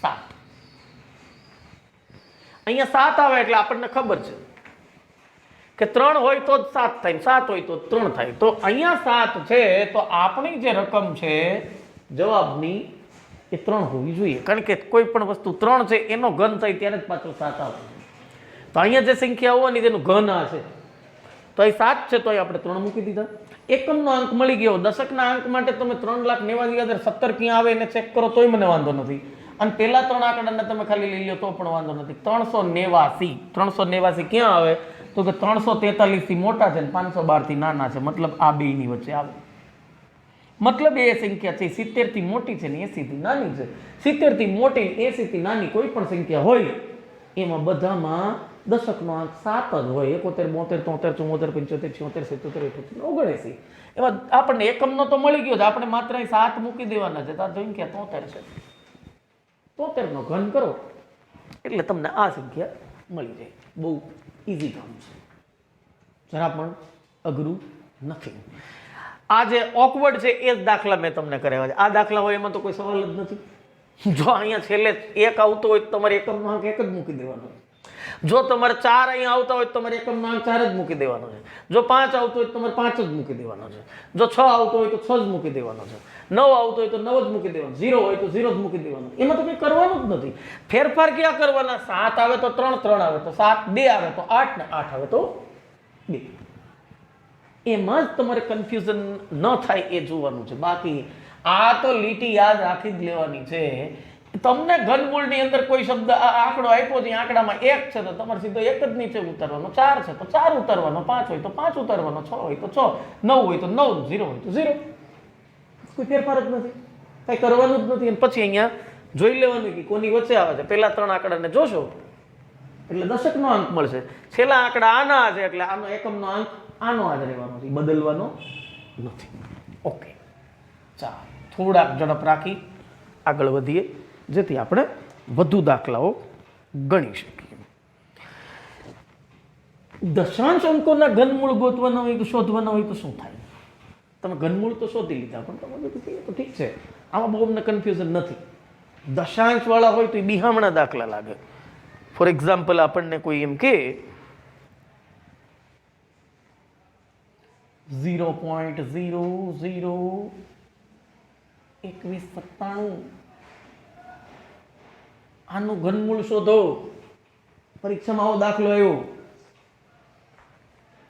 7. અહીંયા 7 આવે એટલે આપણને ખબર છે કે 3 હોય તો જ 7 થાય, 7 હોય તો 3 થાય. તો અહીંયા 7 છે તો આપણી જે રકમ છે જવાબની એ 3 હોવી જોઈએ, કારણ કે કોઈ પણ વસ્તુ 3 છે એનો ઘન થાય ત્યારે જ પાછો 7 આવે. તો અહીંયા જે સંખ્યા હોવાની તેનું ઘન આ છે, તો અહીં 7 છે તો અહીં આપણે 3 મૂકી દીધા. એકમનો અંક મળી ગયો. દશકના અંક માટે તમે 3,89,017 ક્યાં આવે એને ચેક કરો તોય મને વાંધો નથી, અને પહેલા 3 આંકડાને તમે ખાલી લઈ લો તો પણ વાંધો નથી. 389 ક્યાં આવે? તો કે 343 થી મોટા છે ને 512 થી નાના છે, મતલબ આ બેની વચ્ચે આવે. મતલબ એ સંખ્યા છે 70 થી મોટી છે ને 80 થી નાની છે. 70 થી મોટી 80 થી નાની કોઈ પણ સંખ્યા હોય એમાં બધામાં દશકનો અંક 7 જ હોય. 71, 72, 73, 74, 75, 76, 78, 79. એમાં આપણને એકમનો તો મળી ગયો છે, આપણે માત્ર 7 મૂકી દેવાના છે. તો આ સંખ્યા 73 છે. 73 નો ઘન કરો એટલે તમને આ સંખ્યા મળી જાય. બહુ ઇઝી કામ છે, જરા પણ અઘરું નથી. આ જે ઓકવર્ડ છે એ જ દાખલા મેં તમને કરાવ્યા છે. આ દાખલા હોય એમાં તો કોઈ સવાલ જ નથી. જો અહીંયા છેલ્લે 1 આવતો હોય તો તમારે એકમનો અંક 1 જ મૂકી દેવાનો છે. જો તમારે 4 અહીંયા આવતા હોય તો તમારે એકમનો અંક 4 જ મૂકી દેવાનો છે. જો 5 આવતો હોય તો તમારે 5 જ મૂકી દેવાનો છે. જો 6 આવતો હોય તો 6 જ મૂકી દેવાનો છે. 9 આવતો હોય તો 9 જ મૂકી દેવાનો. 0 હોય તો 0 જ મૂકી દેવાનો. એમાં તો કંઈ કરવાનું જ નથી. ફેરફાર ક્યાં કરવાના? 7 આવે તો 3, 3 આવે તો 7, 2 આવે તો 8 ને 8 આવે તો 2. એમાં જ તમારે કન્ફ્યુઝન ન થાય એ જોવાનું છે. બાકી આ તો લીટી યાદ રાખી જ લેવાની છે. તમને ઘનમૂળની અંદર કોઈ શબ્દ આંકડો આપ્યો છે, આંકડામાં 1 છે તો તમારે સીધો 1 જ નીચે ઉતારવાનો. 4 છે તો 4 ઉતારવાનો, 5 હોય તો 5 ઉતારવાનો, 6 હોય તો 6, 9 હોય તો 9, 0 હોય તો 0. કોઈ ફેરફાર જ નથી, કઈ કરવાનું જ નથી. અને પછી અહીંયા જોઈ લેવાનું કે કોની વચ્ચે આવે છે. પહેલા 3 આંકડાને જોશો એટલે દશકનો અંક મળશે. છેલ્લા આંકડા આના છે એટલે આનો એકમનો અંક આનો જ રહેવાનો છે, બદલવાનો નથી. ઓકે, ચાલો થોડાક ઝડપ રાખી આગળ વધીએ જેથી આપણે વધુ દાખલાઓ ગણી શકીએ. દશાંશ અંકોના ઘનમૂળ ગોતવાના હોય કે શોધવાના હોય તો શું થાય? તમે ઘનમૂળ તો શોધી લીધા પણ તમે બધું તો ઠીક છે, આમાં બહુ અમને કન્ફ્યુઝન નથી. દશાંશ વાળા હોય તો એ બિહામણા દાખલા લાગે. ફોર એક્ઝામ્પલ આપણને કોઈ એમ કે 0.002197 આનું ઘનમૂળ શોધો. પરીક્ષામાં આવો દાખલો આવ્યો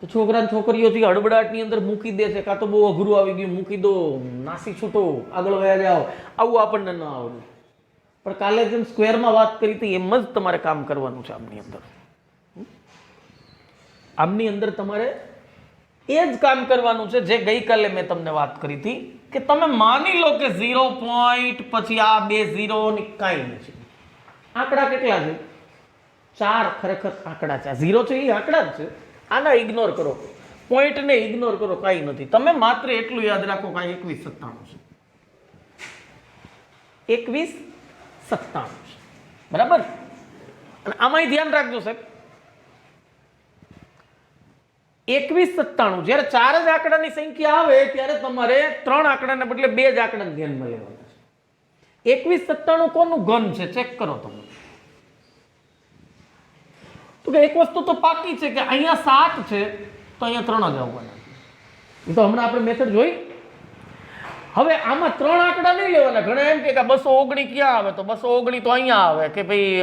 તો છોકરા છોકરીઓથી હડબડાટની અંદર મૂકી દે છે, કાં તો બહુ અઘરું આવી ગયું મૂકી દો, નાસી છૂટો, આગળ વયા જાઓ. આવું આપણને ન આવડે. પણ કાલે જેમ સ્ક્વેરમાં વાત કરી હતી એમ જ તમારે કામ કરવાનું છે. આમની અંદર તમારે એ જ કામ કરવાનું છે જે ગઈકાલે મેં તમને વાત કરી હતી કે તમે માની લો કે 0 પોઈન્ટ પછી આ 2 0 ની કાંઈ નથી. આંકડા કેટલા છે? 4 ખરેખર આંકડા છે. 0 છે એ આંકડા જ છે. આના ઇગ્નોર કરો, પોઈન્ટને ઇગ્નોર કરો, કાંઈ નથી. તમે માત્ર એટલું યાદ રાખો કે 2197 છે. 2197 છે, બરાબર? અને આમાંય ધ્યાન રાખજો સાહેબ, 2197 જ્યારે 4 જ આંકડાની સંખ્યા આવે ત્યારે તમારે 3 આંકડાને બદલે 2 જ આંકડાને ધ્યાનમાં લેવાના છે. 2197 કોનું ઘન છે ચેક કરો તમે. તો કે એક વસ્તુ તો પાકી છે કે અહીંયા 7 છે તો અહીંયા 3 જ આવવાના. એ તો હમણાં આપણે મેથડ જોઈ. હવે આમાં 3 આંકડા નહીં લેવાના. ઘણા એમ કે 219 ક્યાં આવે? તો 219 તો અહીંયા આવે કે ભાઈ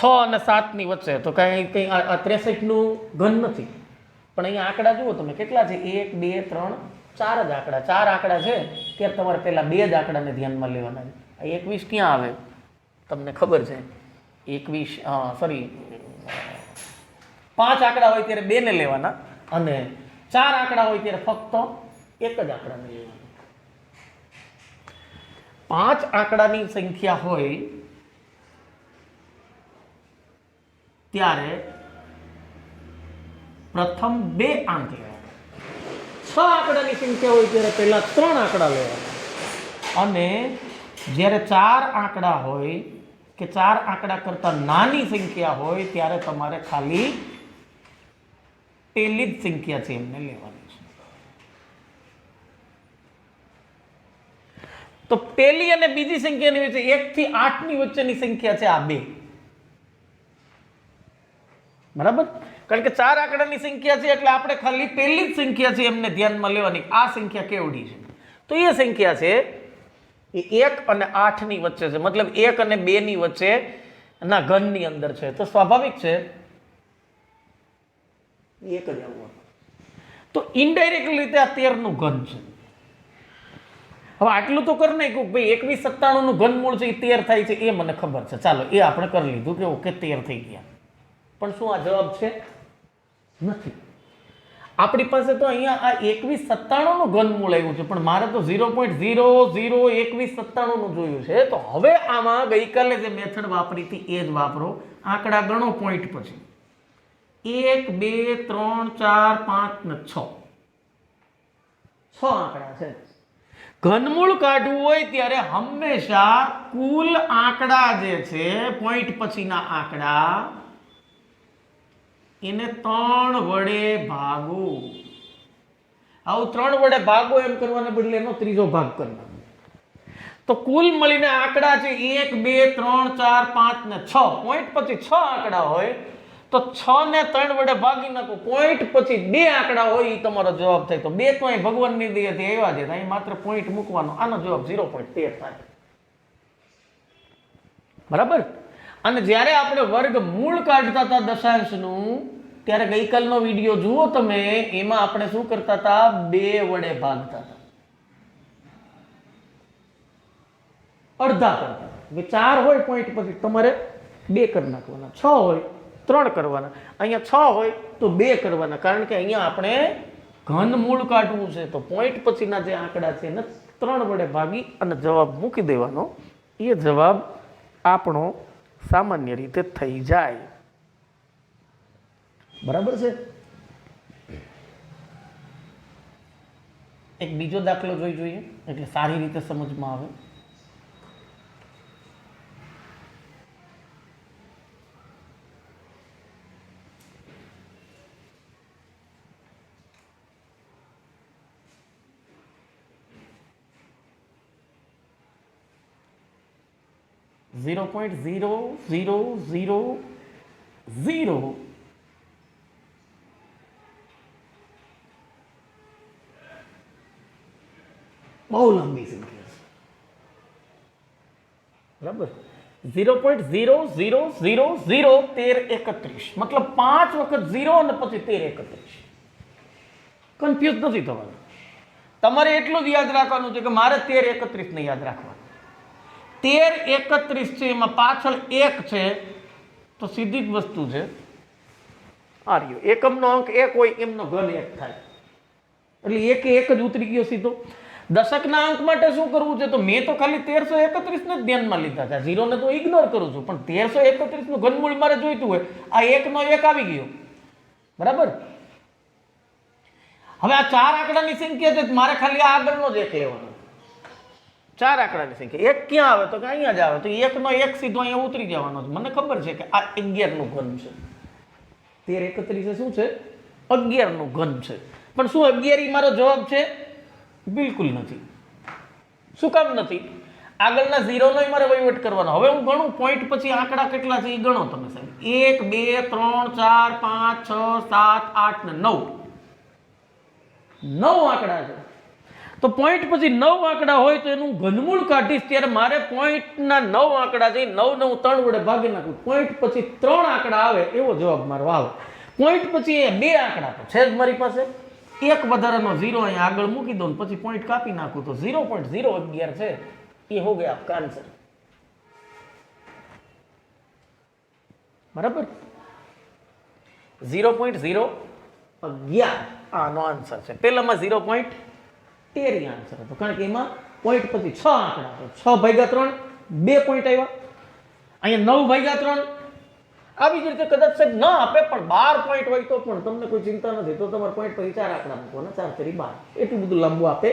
6 અને 7 ની વચ્ચે. તો કઈ 63 નું ઘન નથી. પણ અહીંયા આંકડા જુઓ તમે કેટલા છે? 1 2 3 4 જ આંકડા. 4 આંકડા છે ત્યારે તમારે પહેલા 2 જ આંકડાને ધ્યાનમાં લેવાના છે. 21 ક્યાં આવે તમને ખબર છે? 5 આંકડા હોય ત્યારે 2 ને લેવાના અને 4 આંકડા હોય ત્યારે ફક્ત એક જ આંકડાને લેવાનું. 5 આંકડાની સંખ્યા હોય ત્યારે પ્રથમ 2 આંક લેવાના. 6 આંકડાની સંખ્યા હોય ત્યારે પહેલા 3 આંકડા લેવાના અને જ્યારે 4 આંકડા હોય કે 4 આંકડા કરતા નાની સંખ્યા હોય ત્યારે તમારે ખાલી પહેલી જ સંખ્યા છે એમને લેવાની છે. તો પહેલી અને બીજી સંખ્યાની વચ્ચે 1 થી 8 ની વચ્ચેની સંખ્યા છે આ 2. બરાબર? કારણ કે 4 આંકડાની સંખ્યા છે એટલે આપણે ખાલી પહેલી જ સંખ્યા છે એમને ધ્યાનમાં લેવાની. આ સંખ્યા કેવડી છે? તો એ સંખ્યા છે એ 1 અને 8 ની વચ્ચે છે, મતલબ 1 અને 2 ની વચ્ચે ના ઘનની અંદર છે. તો સ્વાભાવિક છે એક જ આવવાનું. તો ઇનડાયરેક્ટ રીતે આ 13 નું ઘન છે. હવે આટલું તો કરી નાખ્યું ભાઈ 2197 નું ઘનમૂળ છે એ 13 થાય છે, એ મને ખબર છે, ચાલો એ આપણે કરી લીધું કે ઓકે 13 થઈ ગયા. પણ શું આ જવાબ છે? નથી. આપણી પાસે તો અહીંયા આ 2197 નું ઘનમૂળ આવ્યું છે, પણ મારે તો 0.002197 નું જોયું છે. તો હવે આમાં ગઈકાલે જે મેથડ વાપરી હતી એ જ વાપરો. આંકડા ગણો પોઈન્ટ પછી. 1 2 3 4 5 ને 6 આંકડા છે. ઘનમૂળ કાઢવું હોય ત્યારે હંમેશા કુલ આંકડા જે છે પોઈન્ટ પછીના આંકડા એને 3 વડે ભાગો. આવું 3 વડે ભાગો એમ કરવાને બદલે એનો ત્રીજો ભાગ કરવાનો. તો કુલ મળીને આંકડા છે 1 2 3 4 5 ને 6. પોઈન્ટ પછી 6 આંકડા હોય તો 6 ને 3 વડે ભાગી નાખો. પોઈન્ટ પછી 2 આંકડા હોય એ તમારો જવાબ થાય. તો 2 તો અહીં ભગવાનની દયાથી આવ્યા છે, અહીં માત્ર પોઈન્ટ મૂકવાનો. આનો જવાબ 0.13 થાય. બરાબર? અને જ્યારે આપણે વર્ગ મૂળ કાઢતા હતા દશાંશનું, ત્યારે ગઈકાલનો વિડીયો જુઓ તમે, એમાં આપણે શું કરતા હતા? 2 વડે ભાગતા હતા, અડધા કરતા. 4 હોય પોઈન્ટ પછી તમારે 2 કરી નાખવાના, 6 હોય 3 કરવાના, અહીંયા 6 હોય તો 2 કરવાના. કારણ કે અહીંયા આપણે ઘનમૂળ કાઢવું છે. તો પોઈન્ટ પછીના જે આંકડા છે એને 3 વડે ભાગી અને જવાબ મૂકી દેવાનો. એ જવાબ આપણો સામાન્ય રીતે થઈ જાય. બરાબર છે? એક બીજો દાખલો જોઈ જોઈએ એટલે સારી રીતે સમજમાં આવે. .0000 બહુ લાંબી સંખ્યા છે. બરાબર? 0.00001331, મતલબ 5 વખત 0 અને પછી 1331. કન્ફ્યુઝ નથી થવાનું. તમારે એટલું જ યાદ રાખવાનું છે કે મારે 1331 ને યાદ રાખવાનું. 1331 છે, એમાં પાછળ 1 છે તો સીધી જ વસ્તુ છે આ રહ્યો. એકમનો અંક 1 હોય એમનો ઘન 1 થાય એટલે 1 જ ઉતરી ગયો સીધો. દશકના અંક માટે શું કરવું છે? તો મેં તો ખાલી 1331 ને જ ધ્યાનમાં લીધા છે, 0 ને તો ઇગ્નોર કરું છું. પણ 1331 નું ઘનમૂળ મારે જોઈતું હોય, આ 1 નો 1 આવી ગયો. બરાબર? હવે આ 4 આંકડાની સંખ્યા છે, મારે ખાલી આ આગળનો જ 1 લેવાનો. 4 આંકડાની સંખ્યા 1 ક્યાં આવે? તો કે અહીંયા જ આવે. તો 1 નો 1 સીધો અહીંયા ઉતરી જવાનો છે. મને ખબર છે કે આ 11 નું ઘન છે. 1331 શું છે? 11 નું ઘન છે. પણ શું 11 મારો જવાબ છે? બિલકુલ નથી. શું કામ નથી? આગળના 0 નો મારે વહીવટ કરવાનો. હવે હું ગણું પોઈન્ટ પછી આંકડા કેટલા છે એ ગણો તમે સાહેબ. 1 2 3 4 5 6 7 8 ને 9 આંકડા છે. તો પોઈન્ટ પછી 9 આંકડા હોય તો એનું ઘનમૂળ કાઢીશ ત્યારે મારે પોઈન્ટના 9 આંકડા છે, 9 ને હું 3 વડે ભાગી નાખું. પોઈન્ટ પછી 3 આંકડા આવે એવો જવાબ મારો આવે. પોઈન્ટ પછી એ 2 આંકડા તો છે જ મારી પાસે. એક વધારાનો 0 અહીંયા આગળ મૂકી દો, પછી પોઈન્ટ કાપી નાખું તો 0.011 છે. ये हो गया आपका आंसर. बराबर? 0.011 આનો આન્સર છે. પહેલામાં 0.0 ટેરી આન્સર હતો, કારણ કે એમાં પોઈન્ટ પછી 6 આંકડા હતો. 6 ભાગ્યા 3 2 પોઈન્ટ આવ્યા. અહીંયા 9 ભાગ્યા 3 આવી જ રીતે કદાચ સાહેબ ન આપે પણ 12 પોઈન્ટ હોય તો પણ તમને કોઈ ચિંતા નથી, તો તમારે પોઈન્ટ પછી 4 આંકડા મૂકવાના, 4 તેરી 12. એટલું બધું લાંબુ આપે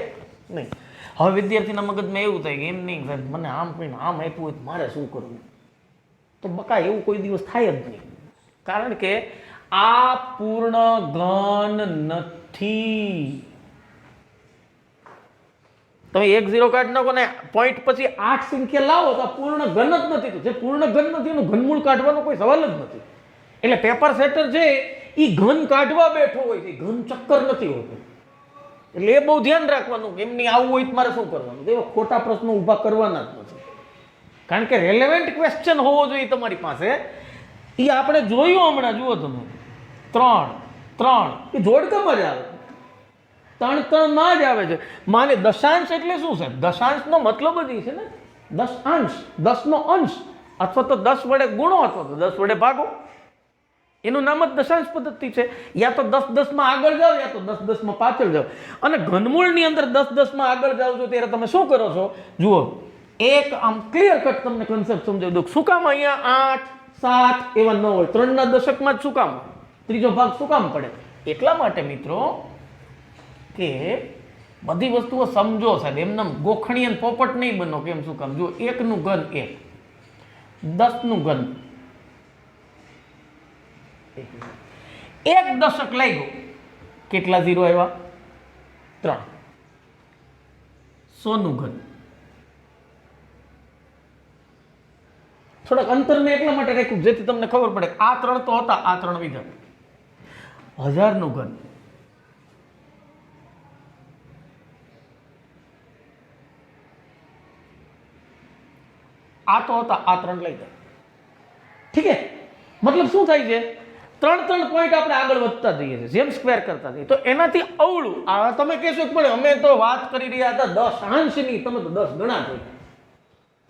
નહીં. હવે વિદ્યાર્થીના મગજમાં એવું થાય કે એમ નહીં સાહેબ મને આમ કહીને આમ આપ્યું હોય તો મારે શું કરવું, તો બકા એવું કોઈ દિવસ થાય જ નહીં, કારણ કે આ પૂર્ણ ઘન નથી. તમે 1 0 કાઢી નાખો ને પોઈન્ટ પછી 8 સંખ્યા લાવો તો આ પૂર્ણ ઘન જ નથી. તો જે પૂર્ણ ઘન નથી એનું ઘનમૂળ કાઢવાનો કોઈ સવાલ જ નથી. એટલે પેપર સેટર છે એ ઘન કાઢવા બેઠો હોય છે, ઘન ચક્કર નથી હોતો. એટલે એ બહુ ધ્યાન રાખવાનું કે એમની આવું હોય તો મારે શું કરવાનું, એવા ખોટા પ્રશ્નો ઊભા કરવાના જ નથી. કારણ કે રેલેવન્ટ ક્વેશ્ચન હોવો જોઈએ તમારી પાસે. એ આપણે જોયું હમણાં, જુઓ તમે 3 3 એ જોડકામાં જ આવે, 3 3 માં જ આવે છે. માને દશાંશ એટલે શું છે? દશાંશનો મતલબ જ એ છે ને દશાંશ, 10 નો અંશ, અથવા તો 10 વડે ગુણો અથવા તો 10 વડે ભાગો. એનું નામ જ દશાંશ પદ્ધતિ છે. યા તો 10 10 માં આગળ જાઓ યા તો 10 10 માં પાછળ જાઓ. અને ઘનમૂળની અંદર 10 10 માં આગળ જાઓ છો ત્યારે તમે શું કરો છો? જુઓ, એક આમ ક્લિયર કટ તમને કન્સેપ્ટ સમજાવી દઉં. શું કામ અહીંયા 8 7 એવા ન હોય? 3 ના દશકમાં જ શું કામ ત્રીજો ભાગ શું કામ પડે? એટલા માટે મિત્રો કે બધી વસ્તુઓ સમજો સાહેબ, એમને ગોખણી અને પોપટ નહીં બનો. કેમ શું કામ? જુઓ, 1 નું ઘન 1, 10 નું ઘન 1 દશક લાગ્યો, કેટલા 0 આવ્યા? 3. 100 નું ઘન, થોડાક અંતર મેં એટલા માટે રાખ્યું જેથી તમને ખબર પડે આ 3 તો હતા, આ 3 વિધા. 1000 નું ઘન, આ તો હતા, આ 3 લઈ ગયા. ઠીક છે? મતલબ શું થાય છે? 3 પોઈન્ટ આપણે આગળ વધતા જઈએ છીએ, જેમ સ્ક્વેર કરતા જઈએ. તો એનાથી અવળું આ તમે કહેશો કે પણ અમે તો વાત કરી રહ્યા હતા દશાંશની, તમે તો 10 ગણા જોઈ.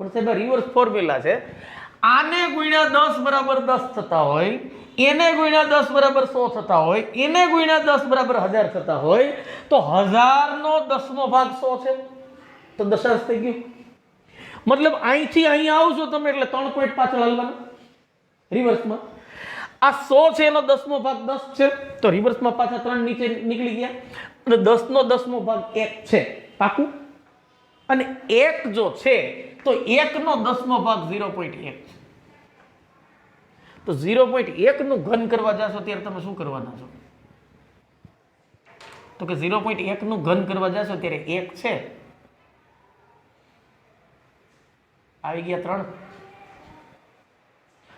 પણ સાહેબ રિવર્સ ફોર્મ્યુલા છે. આને ગુણ્યા 10 બરાબર 10 થતા હોય, એને ગુણ્યા 10 બરાબર 100 થતા હોય, એને ગુણ્યા 10 બરાબર 1000 થતા હોય, તો 1000 નો 10મો ભાગ 100 છે, તો દશાંશ થઈ ગયું. મતલબ અહીંથી અહીંયા આવશો તમે એટલે 3 પોઈન્ટ પાછળ હાલવાના રિવર્સમાં. આ 100 છે એનો 10મો ભાગ 10 છે, તો રિવર્સમાં પાછા 3 નીચે નીકળી ગયા. અને 10 નો 10મો ભાગ 1 છે, પાકું. અને 1 જો છે તો 1 નો 10મો ભાગ 0.1 છે. તો 0.1 નું ઘન કરવા જશો ત્યારે તમે શું કરવાના છો? તો કે 0.1 નું ઘન કરવા જશો ત્યારે 1 છે, આવી ગયા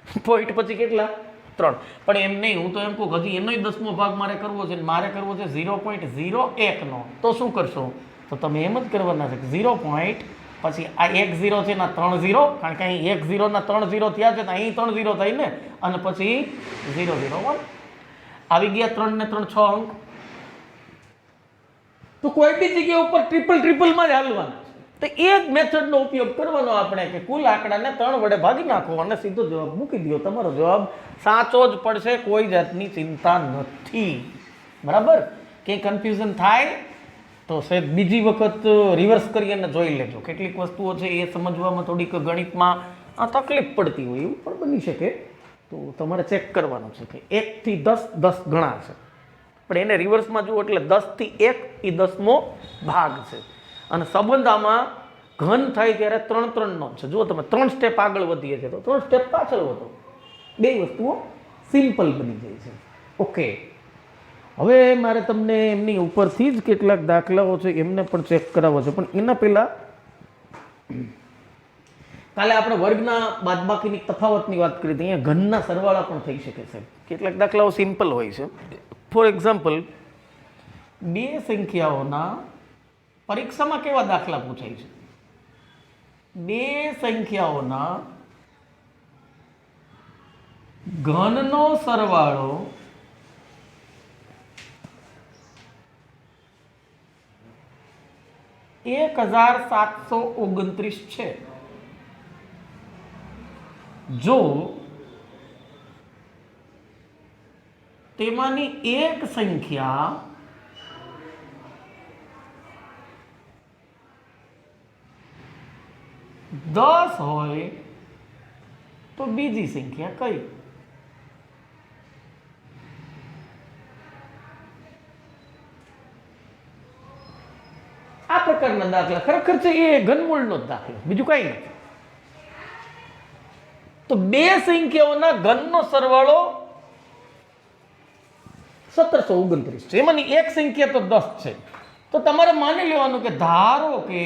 3 પોઈન્ટ પછી કેટલા? 3. પણ એમ નહીં, હું તો એમ કહું હજી એનો 10મો ભાગ મારે કરવો છે, મારે કરવો છે 0.01 નો. તો શું કરશો? તો તમે એમ જ કરવાના છે કે 0. પછી આ 1 0 છે ના 3 0, કારણ કે અહીં 1 0 ના 3 0 થયા છે, તો અહીં 3 0 થાય ને. અને પછી 0 0 1 આવી ગયા. 3 ને 3 6 અંક. તો કોઈ બી જગ્યા ઉપર ટ્રિપલ માં જ હાલવાના. તો એ જ મેથડનો ઉપયોગ કરવાનો આપણે કે કુલ આંકડાને 3 વડે ભાગી નાખો અને સીધો જવાબ મૂકી દો. તમારો જવાબ સાચો જ પડશે, કોઈ જાતની ચિંતા નથી. બરાબર? કંઈ કન્ફ્યુઝન થાય તો સાહેબ બીજી વખત રિવર્સ કરી અને જોઈ લેજો. કેટલીક વસ્તુઓ છે એ સમજવામાં થોડીક ગણિતમાં તકલીફ પડતી હોય, એવું પણ બની શકે. તો તમારે ચેક કરવાનું છે કે 1 થી 10 10 ગણા છે, પણ એને રિવર્સમાં જુઓ એટલે 10 થી 1 એ 10મો ભાગ છે. અને સંબંધ આમાં ઘન થાય ત્યારે 3 3 નો છે. જુઓ તમે 3 સ્ટેપ આગળ વધીએ છીએ તો 3 સ્ટેપ પાછળ વધો, બે વસ્તુઓ સિમ્પલ બની જાય છે. ઓકે, હવે મારે તમને એમની ઉપરથી જ કેટલાક દાખલાઓ છે એમને પણ ચેક કરાવવો છે. પણ એના પહેલા કાલે આપણે વર્ગના બાદબાકીની તફાવતની વાત કરી હતી. અહીંયા ઘનના સરવાળા પણ થઈ શકે છે. કેટલાક દાખલાઓ સિમ્પલ હોય છે. ફોર એક્ઝામ્પલ, બે સંખ્યાઓના પરીક્ષામાં કેવા દાખલા પૂછાય છે? બે સંખ્યાઓના ઘનનો સરવાળો એક 1729 છે. જો તેમાંની એક સંખ્યા 10 હોય તો બીજી સંખ્યા કઈ? આ પ્રકારના દાખલા ખરેખર છે એ ઘનમૂળનો જ દાખલો, બીજું કઈ નથી. તો બે સંખ્યાઓના ઘનનો સરવાળો 1729 છે. એમાંની એક સંખ્યા તો 10 છે. તો તમારે માની લેવાનું કે ધારો કે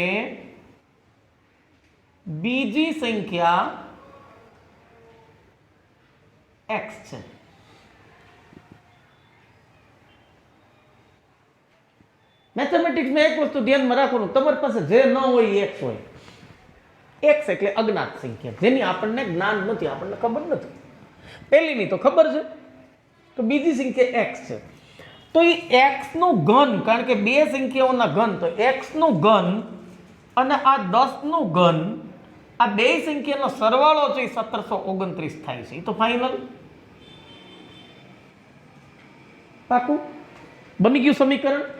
બીજી સંખ્યા x છે. મેથેમેટિક્સમાં એક વસ્તુ ધ્યાનમાં રાખવાનું, તમારી પાસે જે ન હોય એ x હોય. x એટલે અજ્ઞાત સંખ્યા, જેની આપણને જ્ઞાન નથી, આપણને ખબર નથી. પહેલીની તો ખબર છે, તો બીજી સંખ્યા x છે. તો એ x નું ઘન, કારણ કે બે સંખ્યાઓના ઘન, તો x નું ઘન અને આ 10 નું ઘન, આ બે સંખ્યાનો સરવાળો છે એ 1729 થાય છે. એ તો ફાઇનલ પાકું બની ગયું સમીકરણ.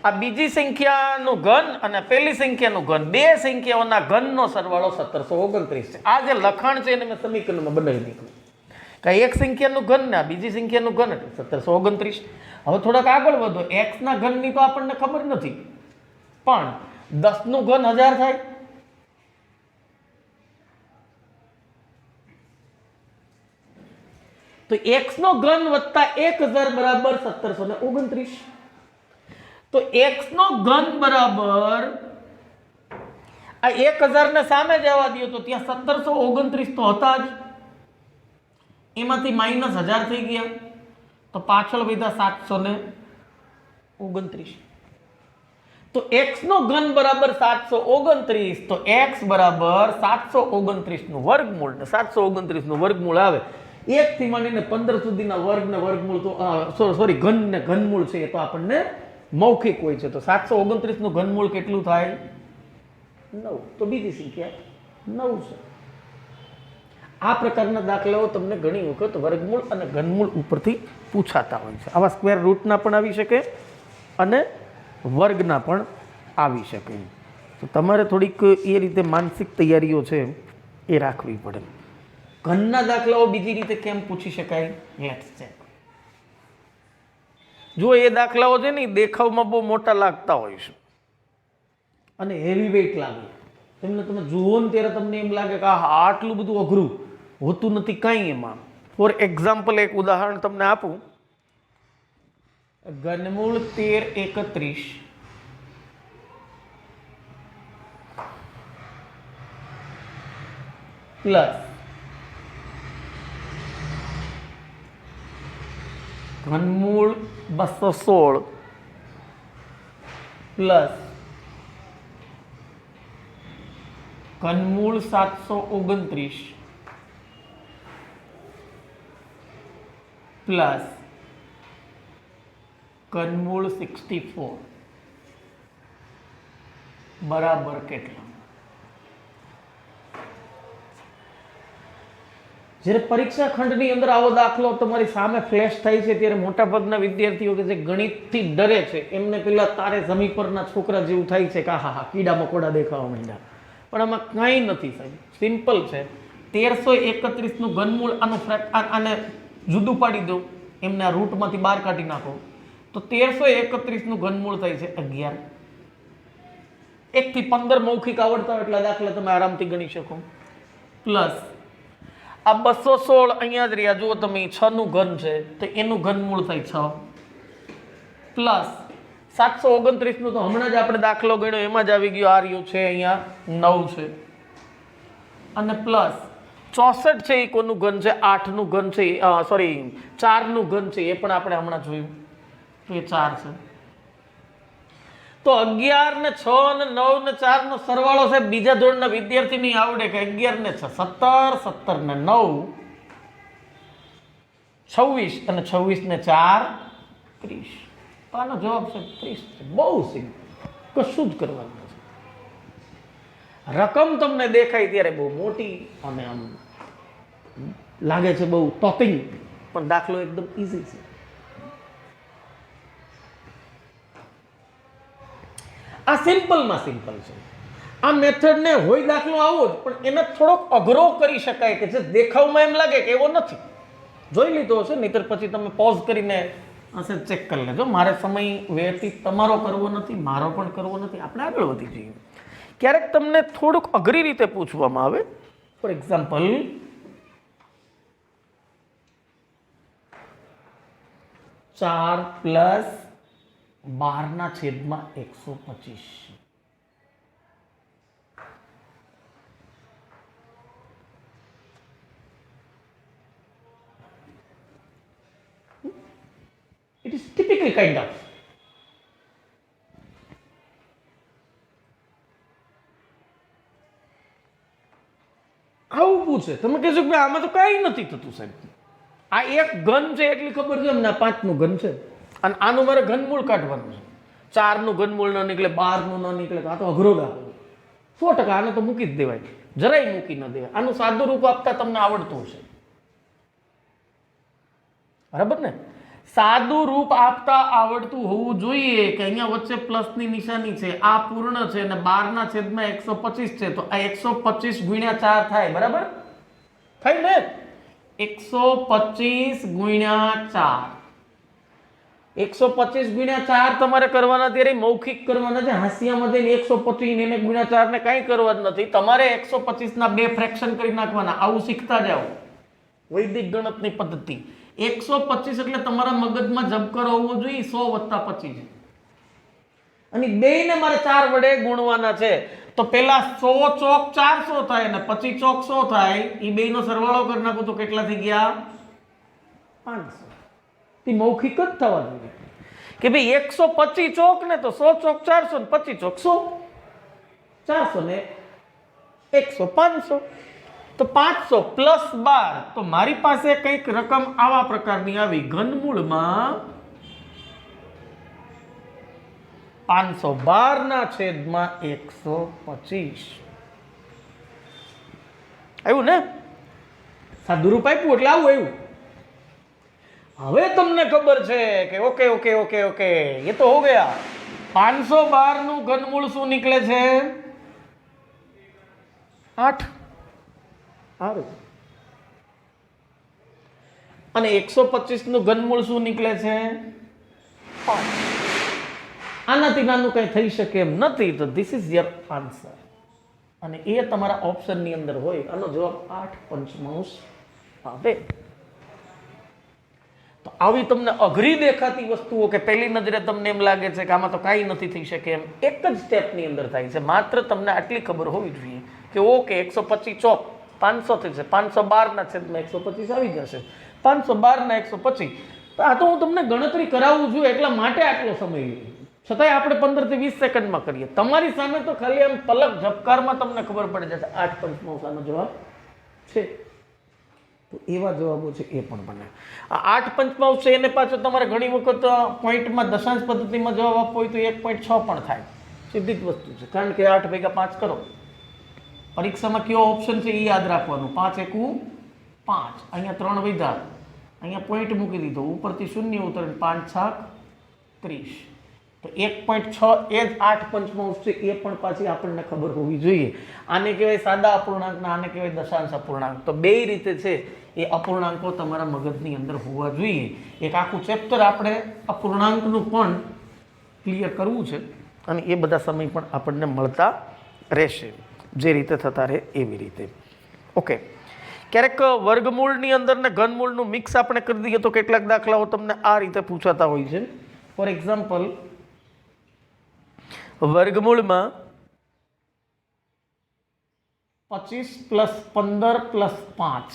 આ બીજી સંખ્યાનું ઘન અને પહેલી સંખ્યાનું ઘન, બે સંખ્યાઓના ઘનનો સરવાળો 1729 છે. આ જે લખાણ છે એને મેં સમીકરણમાં બનાવી દીધું. કે એક સંખ્યાનું ઘન ને આ બીજી સંખ્યાનું ઘન એટલે 1729. હવે થોડાક આગળ વધો, x ના ઘનની તો આપણને ખબર નથી, પણ 10 નું ઘન 1000 થાય. તો x નો ઘન વત્તા 1000 બરાબર 1729. તો x નો ઘન બરાબર આ 1000 ને સામે જવા દો તો ત્યાં 1729 તો હતા જ, એમાંથી માઇનસ 1000 થઈ ગયા, તો પાછળ વધ્યા 729. તો x નો ઘન બરાબર 729. તો x બરાબર 729 નું વર્ગમૂળ, ને 729 નું વર્ગમૂળ આવે 1 થી માંડીને 15 સુધીના વર્ગ ને વર્ગમૂળ તો સોરી ઘન ને ઘનમૂળ છે એ તો આપણને મૌખિક હોય છે. તો 729 નું ઘનમૂળ કેટલું થાય? 9. તો બીજી સંખ્યા 9 છે. આ પ્રકારના દાખલાઓ તમને ઘણી વખત વર્ગમૂળ અને ઘનમૂળ ઉપરથી પૂછાતા હોય છે. આવા સ્ક્વેર રૂટના પણ આવી શકે અને વર્ગના પણ આવી શકે. તો તમારે થોડીક એ રીતે માનસિક તૈયારીઓ છે એ રાખવી પડે. ઘનના દાખલાઓ બીજી રીતે કેમ પૂછી શકાય? Let's check. જો એ દાખલાઓ છે ને દેખાવમાં બહુ મોટા લાગતા હોય છે અને હેવી વેઇટ લાગે, તમને તમે જુઓ ને ત્યારે તમને એમ લાગે કે આટલું બધું અઘરું હોતું નથી કાંઈ એમાં. ફોર એક્ઝામ્પલ એક ઉદાહરણ તમને આપું. ઘનમૂળ 1331 પ્લસ ઘનમૂળ 216 પ્લસ ઘનમૂળ 729 પ્લસ ઘનમૂળ 64 બરાબર કેટલા? જ્યારે પરીક્ષા ખંડની અંદર આવો દાખલો તમારી સામે ફ્લેશ થાય છે ત્યારે મોટાભાગના વિદ્યાર્થીઓ કે જે ગણિતથી ડરે છે એમને પેલા તારે જમી પરના છોકરા જેવું થાય છે કે હા કીડા મકોડા દેખાવા માંડ્યા. પણ આમાં કંઈ નથી સાહેબ, સિમ્પલ છે. 1331 નું ઘનમૂળ આને જુદું પાડી દો, એમને આ રૂટમાંથી બહાર કાઢી નાખો તો 1331 નું ઘનમૂળ થાય છે 11. 1 થી 15 મૌખિક આવડતા હોય એટલા દાખલા તમે આરામથી ગણી શકો. પ્લસ આ 216 અહીંયા જ રહ્યા, જુઓ તમે 6 નું ઘન છે તો એનું ઘનમૂળ થાય 6 પ્લસ 729 નું તો હમણાં જ આપણે દાખલો ગણ્યો એમાં જ આવી ગયો, આ રહ્યું છે અહીંયા 9 છે, અને પ્લસ 64 છે એ કોનું ઘન છે? 8 નું ઘન છે, સોરી 4 નું ઘન છે, એ પણ આપણે હમણાં જોયું તો એ 4 છે. તો 11 ને 6 ને 9 ને 4 નો સરવાળો છે બીજા ધોરણના વિદ્યાર્થી નહીં આવડે કે 11 ને 6 17, 17 ને 9 26 અને 26 ને 4 30. તો આનો જવાબ છે 30 છે. બહુ સિમ્પલ, કશું જ કરવાનું નથી. રકમ તમને દેખાય ત્યારે બહુ મોટી અને આમ લાગે છે બહુ ટોપિંગ, પણ દાખલો એકદમ ઈઝી છે. આ સિમ્પલમાં સિમ્પલ છે. આ મેથડને હોય દાખલો આવો જ, પણ એને થોડોક અઘરો કરી શકાય કે જે દેખાવમાં એમ લાગે કે એવો નથી. જોઈ લીધો હશે, નહીતર પછી તમે પોઝ કરીને હશે ચેક કરી લેજો. મારે સમય વ્યતીત તમારો કરવો નથી, મારો પણ કરવો નથી, આપણે આગળ વધી જઈએ. ક્યારેક તમને થોડુંક અઘરી રીતે પૂછવામાં આવે. For example, 4 + 12/125. It is typical kind of. આવું પૂછે, તમે કહેશો કે આમાં તો કઈ નથી થતું સાહેબ. આ એક ઘન છે એટલી ખબર છે અમને, 5નું ઘન છે અને આનું મારે ઘનમૂળ કાઢવાનું છે. 4નું ઘનમૂળ ન નીકળે, 12નું ન નીકળે, આ તો અઘરો દાખલો. 100% આને તો મૂકી જ દેવાય, જરાય મૂકી ન દેવાય. આનું સાદું રૂપ આપતા તમને આવડતું હશે, બરાબર ને? સાદું રૂપ આપતા આવડતું હોવું જોઈએ કે અહીંયા વચ્ચે પ્લસની નિશાની છે, આ પૂર્ણ છે અને 12/125 છે, તો આ 125 × 4 થાય, બરાબર? થાય ને? 125 × 4. 125 × 4 તમારે કરવાના, ત્યારે મૌખિક કરવાના છે. હાંસિયામાં જઈને 125 એને × 4 ને કાંઈ કરવા જ નથી. તમારે 125 ના 2 ફ્રેક્શન કરી નાખવાના. આવું શીખતા જાઓ, વૈદિક ગણતની પદ્ધતિ. 125 એટલે તમારા મગજમાં ઝબકર હોવો જોઈએ 100 + 25, અને બેયને મારે 4 વડે ગુણવાના છે. તો પેલા 100 ચોક 400 થાય અને 25 ચોક 100 થાય. એ બેયનો સરવાળો કરી નાખો તો કેટલા થઈ ગયા? 500. તે મૌખિક જ થવા જોઈએ કે ભાઈ 125 ચોક ને તો 100 ચોક 400 ને 25 ચોક 100, 400 ને 100 500. તો 500 + 12, તો મારી પાસે કંઈક રકમ આવા પ્રકારની આવી. ઘનમૂળમાં 512/125 આવ્યું ને? સાદું રૂપ આપ્યું એટલે આવું આવ્યું. હવે તમને ખબર છે કે ઓકે ઓકે ઓકે ઓકે, એ તો હો ગયા. 512 નું ઘનમૂળ શું નીકળે છે? 8. અને 125 નું ઘનમૂળ શું નીકળે છે? 5. આનાથી નાનું કઈ થઈ શકે એમ નથી. તો ધીસ ઇઝ યોર આન્સર, અને એ તમારા ઓપ્શન ની અંદર હોય. આનો જવાબ 8/5 આવે. તો આવી તમને અઘરી દેખાતી વસ્તુઓ કે પહેલી નજરે તમને એમ લાગે છે કે આમાં તો કાંઈ નથી થઈ શકે એમ, એક જ સ્ટેપની અંદર થાય છે. માત્ર તમને આટલી ખબર હોવી જોઈએ કે ઓકે 125 ચોક 500 થશે, 512/125 આવી જશે, 512/125. આ તો હું તમને ગણતરી કરાવું છું એટલા માટે આટલો સમય લે, છતાંય આપણે 15 થી 20 સેકન્ડમાં કરીએ. તમારી સામે તો ખાલી આમ પલક ઝબકારમાં તમને ખબર પડી જશે 8/5 આનો જવાબ છે. તો એવા જવાબો છે એ પણ બને. આ 8/5 છે એને પાછો તમારે ઘણી વખત પોઈન્ટમાં દશાંશ પદ્ધતિમાં જવાબ આપવો હોય તો 1.6 પણ થાય. સીધી જ વસ્તુ છે, કારણ કે 8 × 5 કરો. પરીક્ષામાં કયો ઓપ્શન છે એ યાદ રાખવાનું. 5 × 1 = 5, અહીંયા 3 વધ્યા, અહીંયા પોઈન્ટ મૂકી દીધો, ઉપરથી 0 ઉતરે, 5 × 6 = 30. તો 1.6 એ જ 8/5 છે. એ પણ પાછી આપણને ખબર હોવી જોઈએ. આને કહેવાય સાદા અપૂર્ણાંક, આને કહેવાય દશાંશ અપૂર્ણાંક. તો બે રીતે છે એ અપૂર્ણાંકો તમારા મગજની અંદર હોવા જોઈએ. એક આખું ચેપ્ટર આપણે અપૂર્ણાંકનું પણ ક્લિયર કરવું છે, અને એ બધા સમય પણ આપણને મળતા રહેશે, જે રીતે થતા રહે એવી રીતે. ઓકે, ક્યારેક વર્ગમૂળની અંદર ને ઘનમૂળનું મિક્સ આપણે કરી દઈએ તો કેટલાક દાખલાઓ તમને આ રીતે પૂછાતા હોય છે. ફોર એક્ઝામ્પલ, વર્ગમૂળમાં 25 + 15 + 5.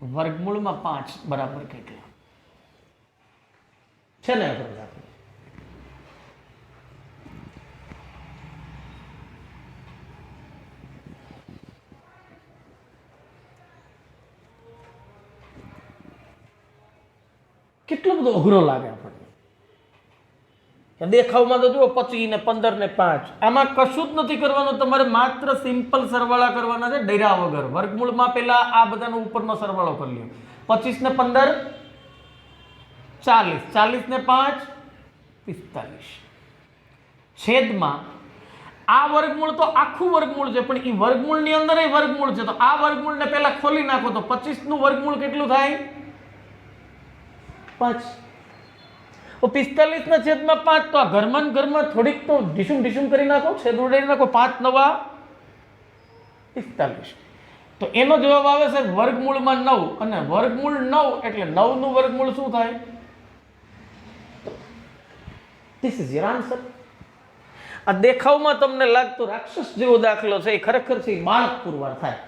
વર્ગમૂળમાં 5 બરાબર કેટલા છે ને? કેટલો બધો અઘરો લાગે આપણને. દેખાવમાં તો જુઓ 25 ને 15 ને 5, આમાં કશું જ નથી કરવાનું, તમારે માત્ર સિમ્પલ સરવાળા કરવાના છે ડેરા વગર. વર્ગમૂળમાં પહેલા આ બધાનો ઉપરનો સરવાળો કરી લ્યો. 25 ને 15 40, 40 ને 5 45, છેદમાં આ વર્ગમૂળ તો આખું વર્ગમૂળ છે, પણ એ વર્ગમૂળની અંદર એ વર્ગમૂળ છે, તો આ વર્ગમૂળને પહેલા ખોલી નાખો તો 25 નું વર્ગમૂળ કેટલું થાય? 5. 45 ના છેદમાં 5, તો આ ઘરમાં ને ઘરમાં થોડીક તો ઢીસુમ કરી નાખો, છેદ ઉડાડી નાખો. 5 નવા 45. તો એનો જવાબ આવે છે વર્ગમૂળમાં 9, અને વર્ગમૂળ 9 એટલે 9 નું વર્ગમૂળ શું થાય? This is your answer. આ દેખાવમાં તમને લાગતો રાક્ષસ જેવો દાખલો છે, એ ખરેખર છે બાળક પુરવાર થાય.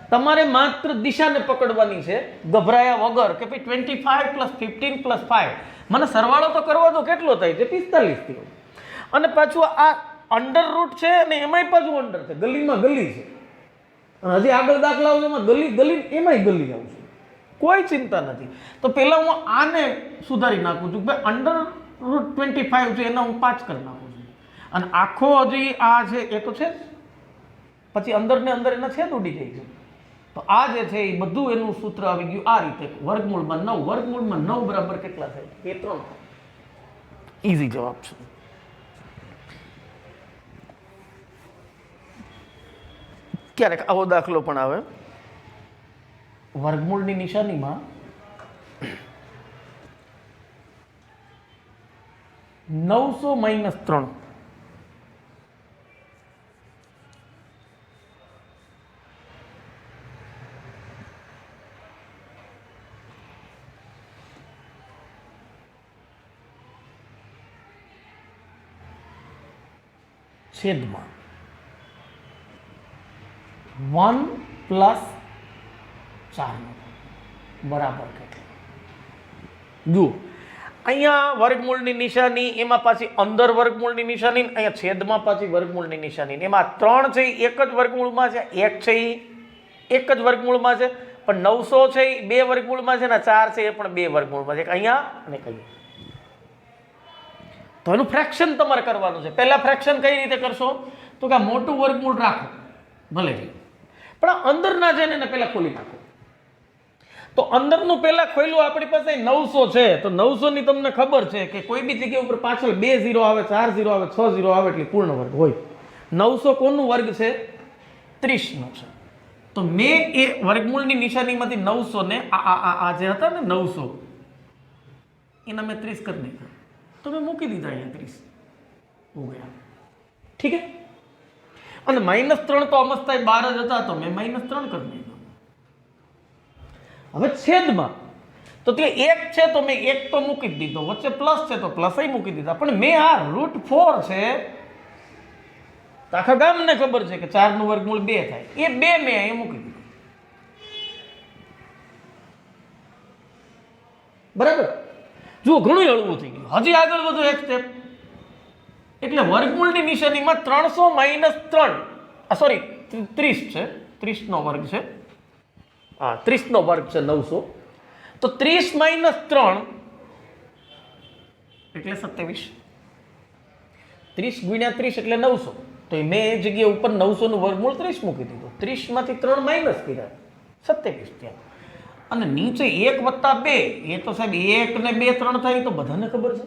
તમારે માત્ર દિશાને પકડવાની છે, ગભરાયા વગર કે ભાઈ 25 + 15 + 5, મને સરવાળો તો કરવા દો, કેટલો થાય છે? 45 થયો. અને પાછું આ અંડર રૂટ છે, અને એમાંય પાછું અંડર છે, ગલીમાં ગલી છે, અને હજી આગળ દાખલા આવશે એમાં ગલી એમાંય ગલી આવશે, કોઈ ચિંતા નથી. તો પહેલા હું આને સુધારી નાખું છું, ભાઈ અંડર રૂટ 25 છે એના હું 5 કરી નાખું છું, અને આખો હજી આ છે એ તો છે, પછી અંદર ને અંદર એના છેદ ઉડી જાય છે. તો આ જે છે એ બધું એનું સૂત્ર આવી ગયું આ રીતે. વર્ગમૂળમાં 9, વર્ગમૂળમાં 9 બરાબર કેટલા થાય? એ 3 થાય. ઈઝી જવાબ છે. ક્યારેક આવો દાખલો પણ આવે, વર્ગમૂળની નિશાનીમાં 900 - 3, છેદમાં 1 + 4 બરાબર કેટલું? જુઓ અહીંયા વર્ગમૂળની નિશાની, એમાં પાછી અંદર વર્ગમૂળની નિશાની, અહીંયા છેદમાં પાછી વર્ગમૂળની નિશાની. એમાં 3 છે એ એક જ વર્ગમૂળમાં છે, 1 છે એ એક જ વર્ગમૂળમાં છે, પણ 900 છે એ 2 વર્ગમૂળમાં છે, ને 4 છે એ પણ 2 વર્ગમૂળમાં છે, અહીંયા અને અહીંયા. તો એનું ફ્રેક્શન તમારે કરવાનું છે. પહેલા ફ્રેક્શન કઈ રીતે કરશો? તો કે મોટું વર્ગમૂળ રાખો ભલે, પણ અંદરના છે ને એને પહેલા ખોલી નાખો. તો અંદરનું પહેલા ખોલ્યું, આપણી પાસે 900 છે, તો 900 ની તમને ખબર છે કે કોઈ બી જગ્યા ઉપર પાછળ 2 0 આવે, 4 0 આવે, 6 0 આવે એટલે પૂર્ણ વર્ગ હોય. 900 કોનું વર્ગ છે? 30 નો છે. તો મેં એ વર્ગમૂળની નિશાનીમાંથી 900 ને આ જે હતા ને 900 એના મેં 30 કરી નાખ્યા, તો મેં મૂકી દીધા અહીંયા 30 હો ગયા. ઠીક છે. અને -3 તો અમસ્તા 12 જ હતા, તો મેં -3 કરી નાખ્યા. હવે છેદમાં તો તે 1 છે, તો મેં 1 તો મૂકી જ દીધો, વચ્ચે પ્લસ છે તો પ્લસ મૂકી દીધા, પણ મેં આ √4 છે, આખા ગામને ખબર છે કે 4 નું વર્ગમૂળ 2 થાય, એ 2 મેં અહીંયા મૂકી દીધું. બરાબર? જુઓ ઘણું હળવું થઈ ગયું. હજી આગળ વધુ એક સ્ટેપ, એટલે વર્ગમૂળની નિશાનીમાં 300 - 3, સોરી 30 છે, 30 નો વર્ગ છે, હા 30 નો વર્ગ છે 900, તો 30 - 3 એટલે 27, 30 × 30 એટલે 900, તો મેં એ જગ્યા ઉપર 900 નું વર્ગમૂળ 30 મૂકી દીધું, 30 માંથી 3 માઇનસ કર્યા, 27 થયા. અને નીચે 1 + 2, એ તો સાહેબ 1 ને 2 3 થાય, તો બધાને ખબર છે.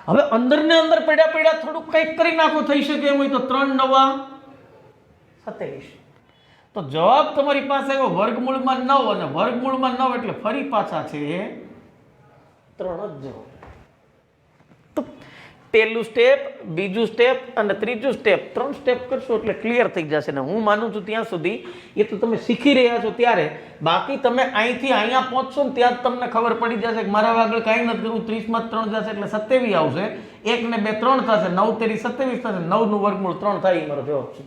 હવે અંદર ને અંદર પડ્યા થોડુંક કંઈક કરી નાખો, થઈ શકે એમ હોય તો 3 × 9 = 27. તો જવાબ તમારી પાસે આવ્યો વર્ગમૂળમાં 9, અને વર્ગમૂળમાં 9 એટલે ફરી પાછા છે 3 જ જવાબ. તો પહેલું સ્ટેપ, બીજું સ્ટેપ અને ત્રીજું સ્ટેપ, 3 સ્ટેપ કરશો એટલે ક્લિયર થઈ જશે. ને હું માનું છું ત્યાં સુધી એ તો તમે શીખી રહ્યા છો ત્યારે, બાકી તમે અહીંથી અહીંયા પહોંચશો ને ત્યાં જ તમને ખબર પડી જશે કે મારા આગળ કાંઈ નથી કરવું, 30 માં 3 જશે એટલે 27 આવશે, 1 ને 2 3 થશે, 9 તેરી 27 થશે, 9 નું વર્ગમૂળ 3 થાય, એ મારો જવાબ છે.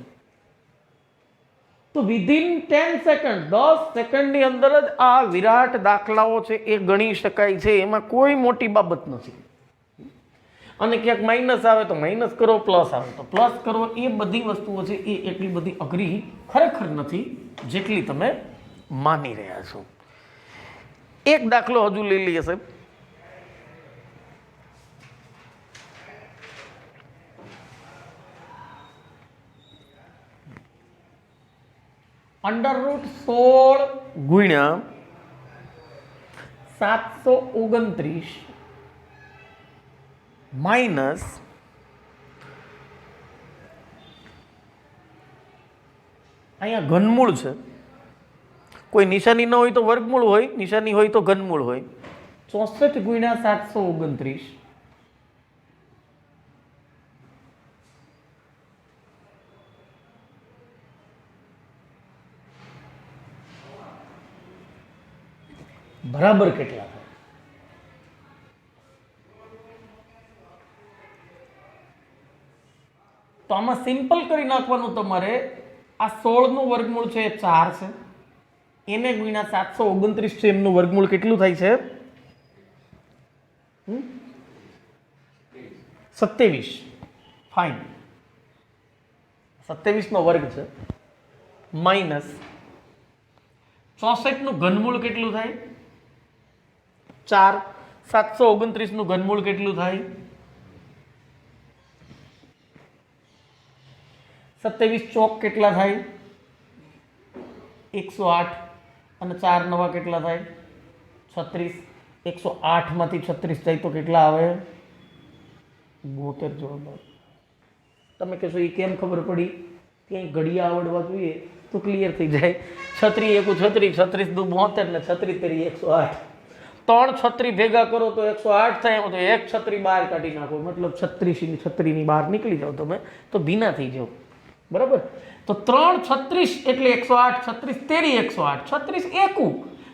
તો વિધિન 10 સેકન્ડ, 10 સેકન્ડની અંદર જ આ વિરાટ દાખલાઓ છે એ ગણી શકાય છે, એમાં કોઈ મોટી બાબત નથી. અને ક્યાંક માઇનસ આવે તો માઇનસ કરો, પ્લસ આવે તો પ્લસ કરો, એ બધી વસ્તુઓ છે એ એટલી બધી અઘરી ખરેખર નથી જેટલી તમે માની રહ્યા છો. એક દાખલો હજુ લઈ લઈએ સાહેબ. √16 ગુણ્યા 729 માઇનસ અહીંયા ઘનમૂળ છે, કોઈ નિશાની ન હોય તો વર્ગમૂળ હોય, નિશાની હોય તો ઘનમૂળ હોય. 64 ગુણ્યા 729 બરાબર કેટલા થાય? તો આમાં સિમ્પલ કરી નાખવાનું તમારે. આ 16 નું વર્ગમૂળ છે એ 4 છે, એને ગુણ્યા 729 છે, એમનું વર્ગમૂળ કેટલું થાય છે? 27. ફાઇન, 27 નો વર્ગ છે માઇનસ 64 નું ઘનમૂળ કેટલું થાય? 4. 729 નું ઘનમૂળ કેટલું થાય? 27 ચોક કેટલા થાય? 108. અને 4 નવા કેટલા થાય? 36. 108 માંથી 36 જાય તો કેટલા આવે? 72 જવાબ આવે. તમે કહેશો એ કેમ ખબર પડી? ત્યાં ઘડિયા આવડવા જોઈએ તો ક્લિયર થઈ જાય. 36 એકુ 36, 36 દુ 72 ને 36 તેરી 108. 3 36 ભેગા કરો તો 108 થાય. તો એક 36 બહાર કાઢી નાખો, મતલબ 36 ની બહાર નીકળી જાઓ તમે તો ભીના થઈ જાઓ. બરાબર? તો 3 36 એટલે 108, 36 તેરી 108, 36 એકુ.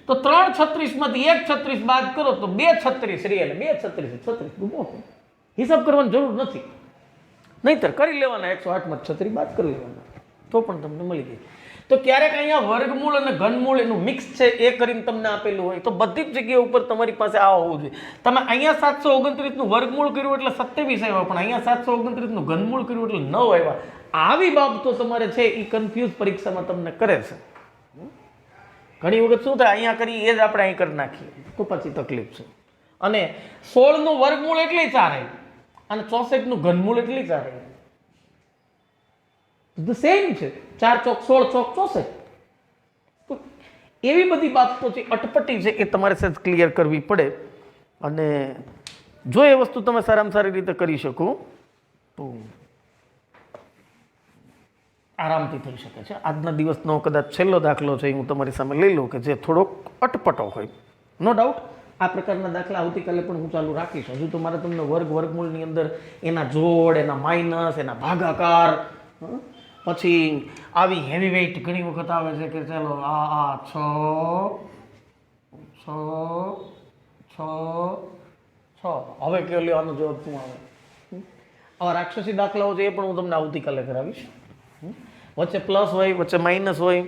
તો 3 36 માંથી 1 36 બાદ કરો તો 2 36 રે, એટલે 2 36 36 દુ 72. હિસાબ કરવાની જરૂર નથી, નહીતર કરી લેવાના. 108 માં 36 બાદ કરી લેવાના તો પણ તમને મળી જાય. તો ક્યારેક અહીંયા વર્ગમૂળ અને ઘનમૂળ એનું મિક્સ છે એ કરીને તમને આપેલું હોય તો બધી જ જગ્યા ઉપર તમારી પાસે આ હોવું જોઈએ. તમે અહીંયા 729 નું વર્ગમૂળ કર્યું એટલે 27 આવ્યા, પણ અહીંયા 729 નું ઘનમૂળ કર્યું એટલે 9 આવ્યા. આવી બાબતો તમારે છે એ કન્ફ્યુઝ પરીક્ષામાં તમને કરે છે. ઘણી વખત શું થાય, અહીંયા કરી એ જ આપણે અહીં કરી નાખીએ તો પછી તકલીફ છે. અને 16 નું વર્ગમૂળ એટલે 4 આવ્યું અને 64 નું ઘનમૂળ એટલે 4 આવ્યું. સેમ છે. 4 ચોક 16 ચોક 64. તો એવી બધી બાબતો છે, અટપટી છે, એ તમારે સહેજ ક્લિયર કરવી પડે. અને જો એ વસ્તુ તમે સારામાં સારી રીતે કરી શકો તો આરામથી થઈ શકે છે. આજના દિવસનો કદાચ છેલ્લો દાખલો છે, હું તમારી સામે લઈ લઉં કે જે થોડોક અટપટો હોય. નો ડાઉટ આ પ્રકારના દાખલા આવતીકાલે પણ હું ચાલુ રાખીશ. હજુ તો મારે તમને વર્ગમૂળની અંદર એના જોડ, એના માઇનસ, એના ભાગાકાર, પછી આવી હેવી વેઇટ ઘણી વખત આવે છે કે ચાલો આ 6 6 6 હવે કયો લ્યો આનો જવાબ શું આવે? આવા રાક્ષસી દાખલાઓ છે એ પણ હું તમને આવતીકાલે કરાવીશ. વચ્ચે પ્લસ હોય, વચ્ચે માઇનસ હોય,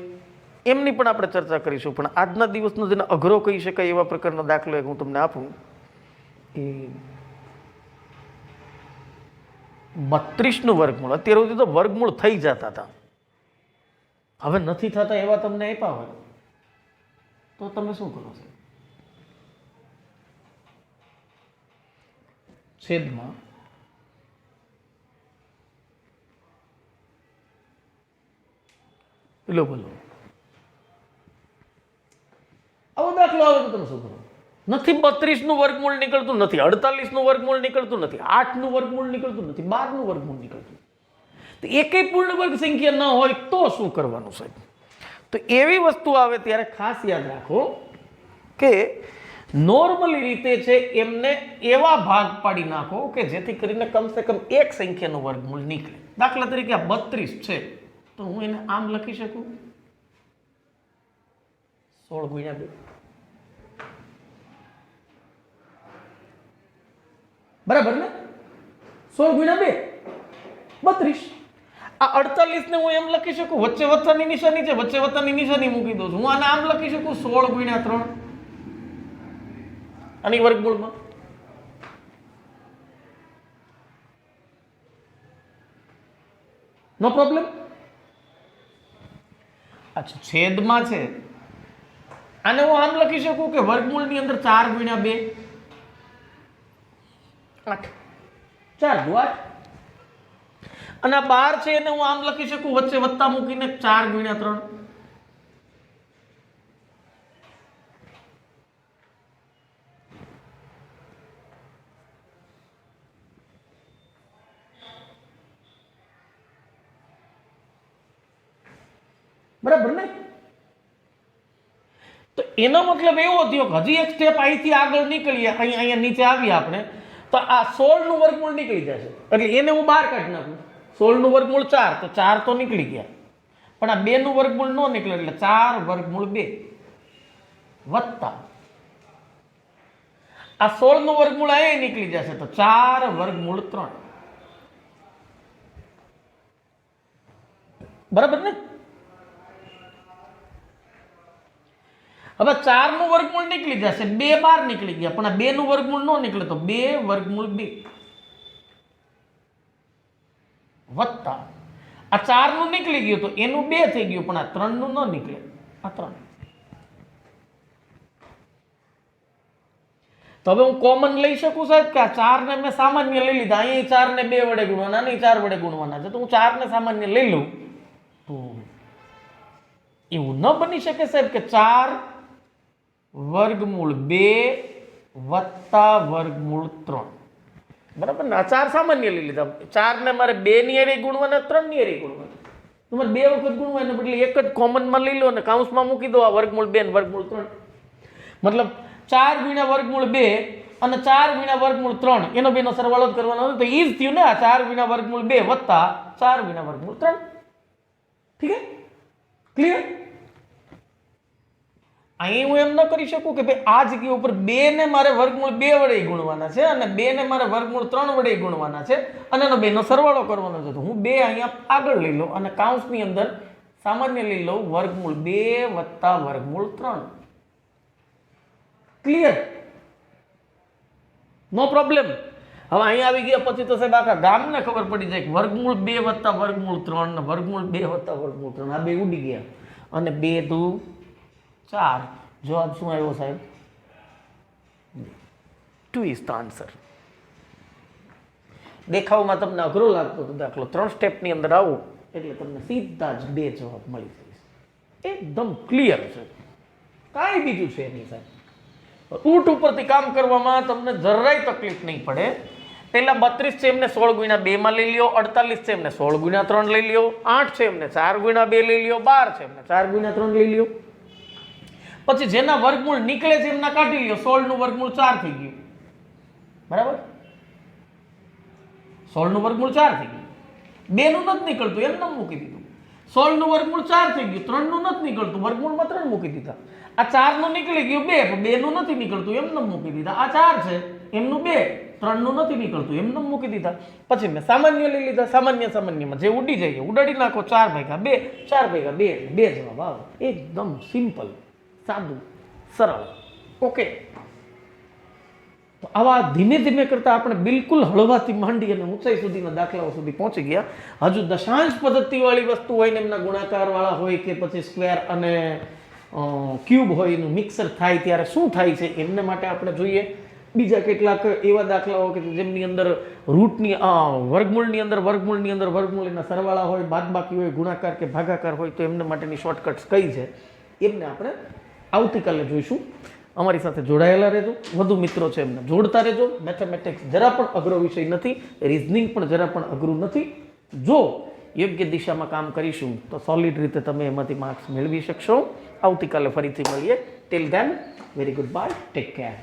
એમની પણ આપણે ચર્ચા કરીશું. પણ આજના દિવસનો જેને અઘરો કહી શકાય એવા પ્રકારનો દાખલો એક હું તમને આપું કે 32 નું વર્ગમૂળ. અત્યાર સુધી તો વર્ગમૂળ થઈ જતા હતા, હવે નથી થતા એવા તમને આપ્યા હોય તો તમે શું કરો છો? છેદમાં પેલો બોલો આવો દાખલો આવે તો તમે શું કરો? નથી 32 નું વર્ગમૂળ નીકળતું, નથી 48 નું વર્ગમૂળ નીકળતું, નથી 8 નું વર્ગમૂળ નીકળતું, નથી 12 નું વર્ગમૂળ નીકળતું. તો એકેય પૂર્ણ વર્ગ સંખ્યા ન હોય તો શું કરવાનું સાહેબ? તો એવી વસ્તુ આવે ત્યારે ખાસ યાદ રાખો કે નોર્મલી રીતે છે એમને એવા ભાગ પાડી નાખો કે જેથી કરીને કમસે કમ એક સંખ્યાનું વર્ગમૂળ નીકળે. દાખલા તરીકે આ 32 છે તો હું એને આમ લખી શકું 16 ગુણ્યા 2. બરાબર ને? 16 ગુણ્યા 2 32. આ 48 ને હું એમ લખી શકું, વચ્ચે વત્તાની નિશાની છે, વચ્ચે વત્તાની નિશાની મૂકી દઉં છું. હું આને આમ લખી શકું 16 ગુણ્યા 3 આની વર્ગમૂળમાં. નો પ્રોબ્લેમ. અચ્છા, છેદમાં છે આને હું આમ લખી શકું કે વર્ગમૂળની અંદર 4 ગુણ્યા 2 8, 4 દુ 8. અને આ 12 છે એને હું આમ લખી શકું વચ્ચે વત્તા મૂકીને 4 ગુણ્યા 3. બરાબર ને? તો એનો મતલબ એવો થયો કે હજી એક સ્ટેપ અહીંથી આગળ નીકળીએ, અહીંયા નીચે આવીએ આપણે, તો આ 16 નું વર્ગમૂળ નીકળી જશે. એટલે એને હું બહાર કાઢી નાખું. 16 નું વર્ગમૂળ 4, તો 4 તો નીકળી ગયા, પણ આ 2 નું વર્ગમૂળ ન નીકળે, એટલે 4 વર્ગમૂળ 2 વત્તા આ 16 નું વર્ગમૂળ અહીંયા નીકળી જશે, તો 4 વર્ગમૂળ 3. બરાબર ને? હવે 4 નું વર્ગમૂળ નીકળી જશે, 2 બહાર નીકળી ગયા, પણ આ 2 નું વર્ગમૂળ ન નીકળે, તો 2 વર્ગમૂળ 2 વત્તા આ 4 નું નીકળી ગયું, તો એનું 2 થઈ ગયું, પણ આ 3 નું ન નીકળે, આ 3. તો હવે હું કોમન લઈ શકું સાહેબ કે આ 4 ને મેં સામાન્ય લઈ લીધા, અહીં 4 ને 2 વડે ગુણવાના, નહીં 4 વડે ગુણવાના છે, તો હું 4 ને સામાન્ય લઈ લઉં. તો એવું ન બની શકે સાહેબ કે 4 વર્ગમૂળ 2 વત્તા વર્ગમૂળ 3. બરાબર ને? આ 4 સામાન્ય લઈ લીધા, 4 ને મારે 2 ની એરે ગુણવાના, 3 ની એરે ગુણવાના. તમારે 2 વખત ગુણવા, એને બદલે એક જ કોમનમાં લઈ લો અને કાઉન્સમાં મૂકી દો આ વર્ગમૂળ 2 ને વર્ગમૂળ 3. મતલબ 4 ગુણ્યા વર્ગમૂળ 2 અને 4 ગુણ્યા વર્ગમૂળ 3 એનો બેનો સરવાળો જ કરવાનો હતો, તો ઈ જ થયું ને આ 4 ગુણ્યા વર્ગમૂળ 2 વત્તા 4 ગુણ્યા વર્ગમૂળ 3. ઠીક છે? ક્લિયર? અહીં હું એમ ન કરી શકું કે ભાઈ આ જગ્યા ઉપર 2 ને મારે વર્ગમૂળ 2 વડે ગુણવાના છે અને 2 ને મારે વર્ગમૂળ 3 વડે ગુણવાના છે અને એનો બેનો સરવાળો કરવાનો છે, તો હું 2 અહીંયા આગળ લઈ લઉં અને કાઉન્સની અંદર સામાન્ય લઈ લઉં વર્ગમૂળ 2 વત્તા વર્ગમૂળ 3. ક્લિયર? નો પ્રોબ્લેમ. હવે અહીંયા આવી ગયા પછી તો સાહેબ આખા ગામને ખબર પડી જાય કે વર્ગમૂળ 2 વત્તા વર્ગમૂળ 3 ને વર્ગમૂળ 2 વત્તા વર્ગમૂળ 3 આ બે ઉડી ગયા અને 2 દુ 4. જવાબ શું આવ્યો સાહેબ? 2 ઇઝ ધ આન્સર. દેખાવમાં તમને અઘરો લાગતો તો દાખલો 3 સ્ટેપની અંદર આવું એટલે તમને સીધા જ 2 જવાબ મળી જશે. એકદમ ક્લિયર છે, કાંઈ બીજું છે નહીં સાહેબ. રૂટ ઉપરથી કામ કરવામાં તમને જરાય તકલીફ નહીં પડે. પહેલા 32 છે એમને 16 ગુણ્યા 2 માં લઈ લ્યો, 48 છે એમને 16 ગુણ્યા 3 લઈ લ્યો, 8 છે એમને 4 ગુણ્યા 2 લઈ લ્યો, 12 છે એમને 4 ગુણ્યા 3 લઈ લ્યો. પછી જેના વર્ગમૂળ નીકળે છે એમના કાઢી લ્યો. 16 નું વર્ગમૂળ 4 થઈ ગયું. બરાબર? 16 નું વર્ગમૂળ 4 થઈ ગયું. 2 નું નથી નીકળતું, એમને મૂકી દીધું. 16 નું વર્ગમૂળ 4 થઈ ગયું, 3 નું નથી નીકળતું, વર્ગમૂળમાં 3 મૂકી દીધા. આ 4 નું નીકળી ગયું 2, પણ 2 નું નથી નીકળતું, એમને મૂકી દીધા. આ 4 છે એમનું 2, 3 નું નથી નીકળતું, એમને મૂકી દીધા. પછી મેં સામાન્ય લઈ લીધા. સામાન્યમાં જે ઉડી જાય ઉડાડી નાખો. 4 ભાગ્યા 2, 4 ભાગ્યા 2, 2 જવાબ આવે. એકદમ સિમ્પલ, સાદું, સરળ. ઓકે, તો આવા ધીમે ધીમે કરતા આપણે બિલકુલ હળવાથી માંડી અને ઊંચાઈ સુધીના દાખલાઓ સુધી પહોંચી ગયા. હજુ દશાંશ પદ્ધતિવાળી વસ્તુ હોય ને એમના ગુણાકારવાળા હોય કે પછી સ્ક્વેર અને ક્યુબ હોય એનું મિક્સર થાય ત્યારે શું થાય છે એમને માટે આપણે જોઈએ. બીજા કેટલાક એવા દાખલાઓ કે જેમની અંદર રૂટની વર્ગમૂળની અંદર વર્ગમૂળના સરવાળા હોય, બાદબાકી હોય, ગુણાકાર કે ભાગાકાર હોય, તો એમને માટેની શોર્ટકટ્સ કઈ છે એમને આપણે આવતીકાલે જોઈશું. અમારી સાથે જોડાયેલા રહેજો. વધુ મિત્રો છે એમને જોડતા રહેજો. મેથેમેટિક્સ જરા પણ અઘરો વિષય નથી, રિઝનિંગ પણ જરા પણ અઘરું નથી. જો યોગ્ય દિશામાં કામ કરીશું તો સોલિડ રીતે તમે એમાંથી માર્ક્સ મેળવી શકશો. આવતીકાલે ફરીથી મળીએ. Till then, very good bye, take care.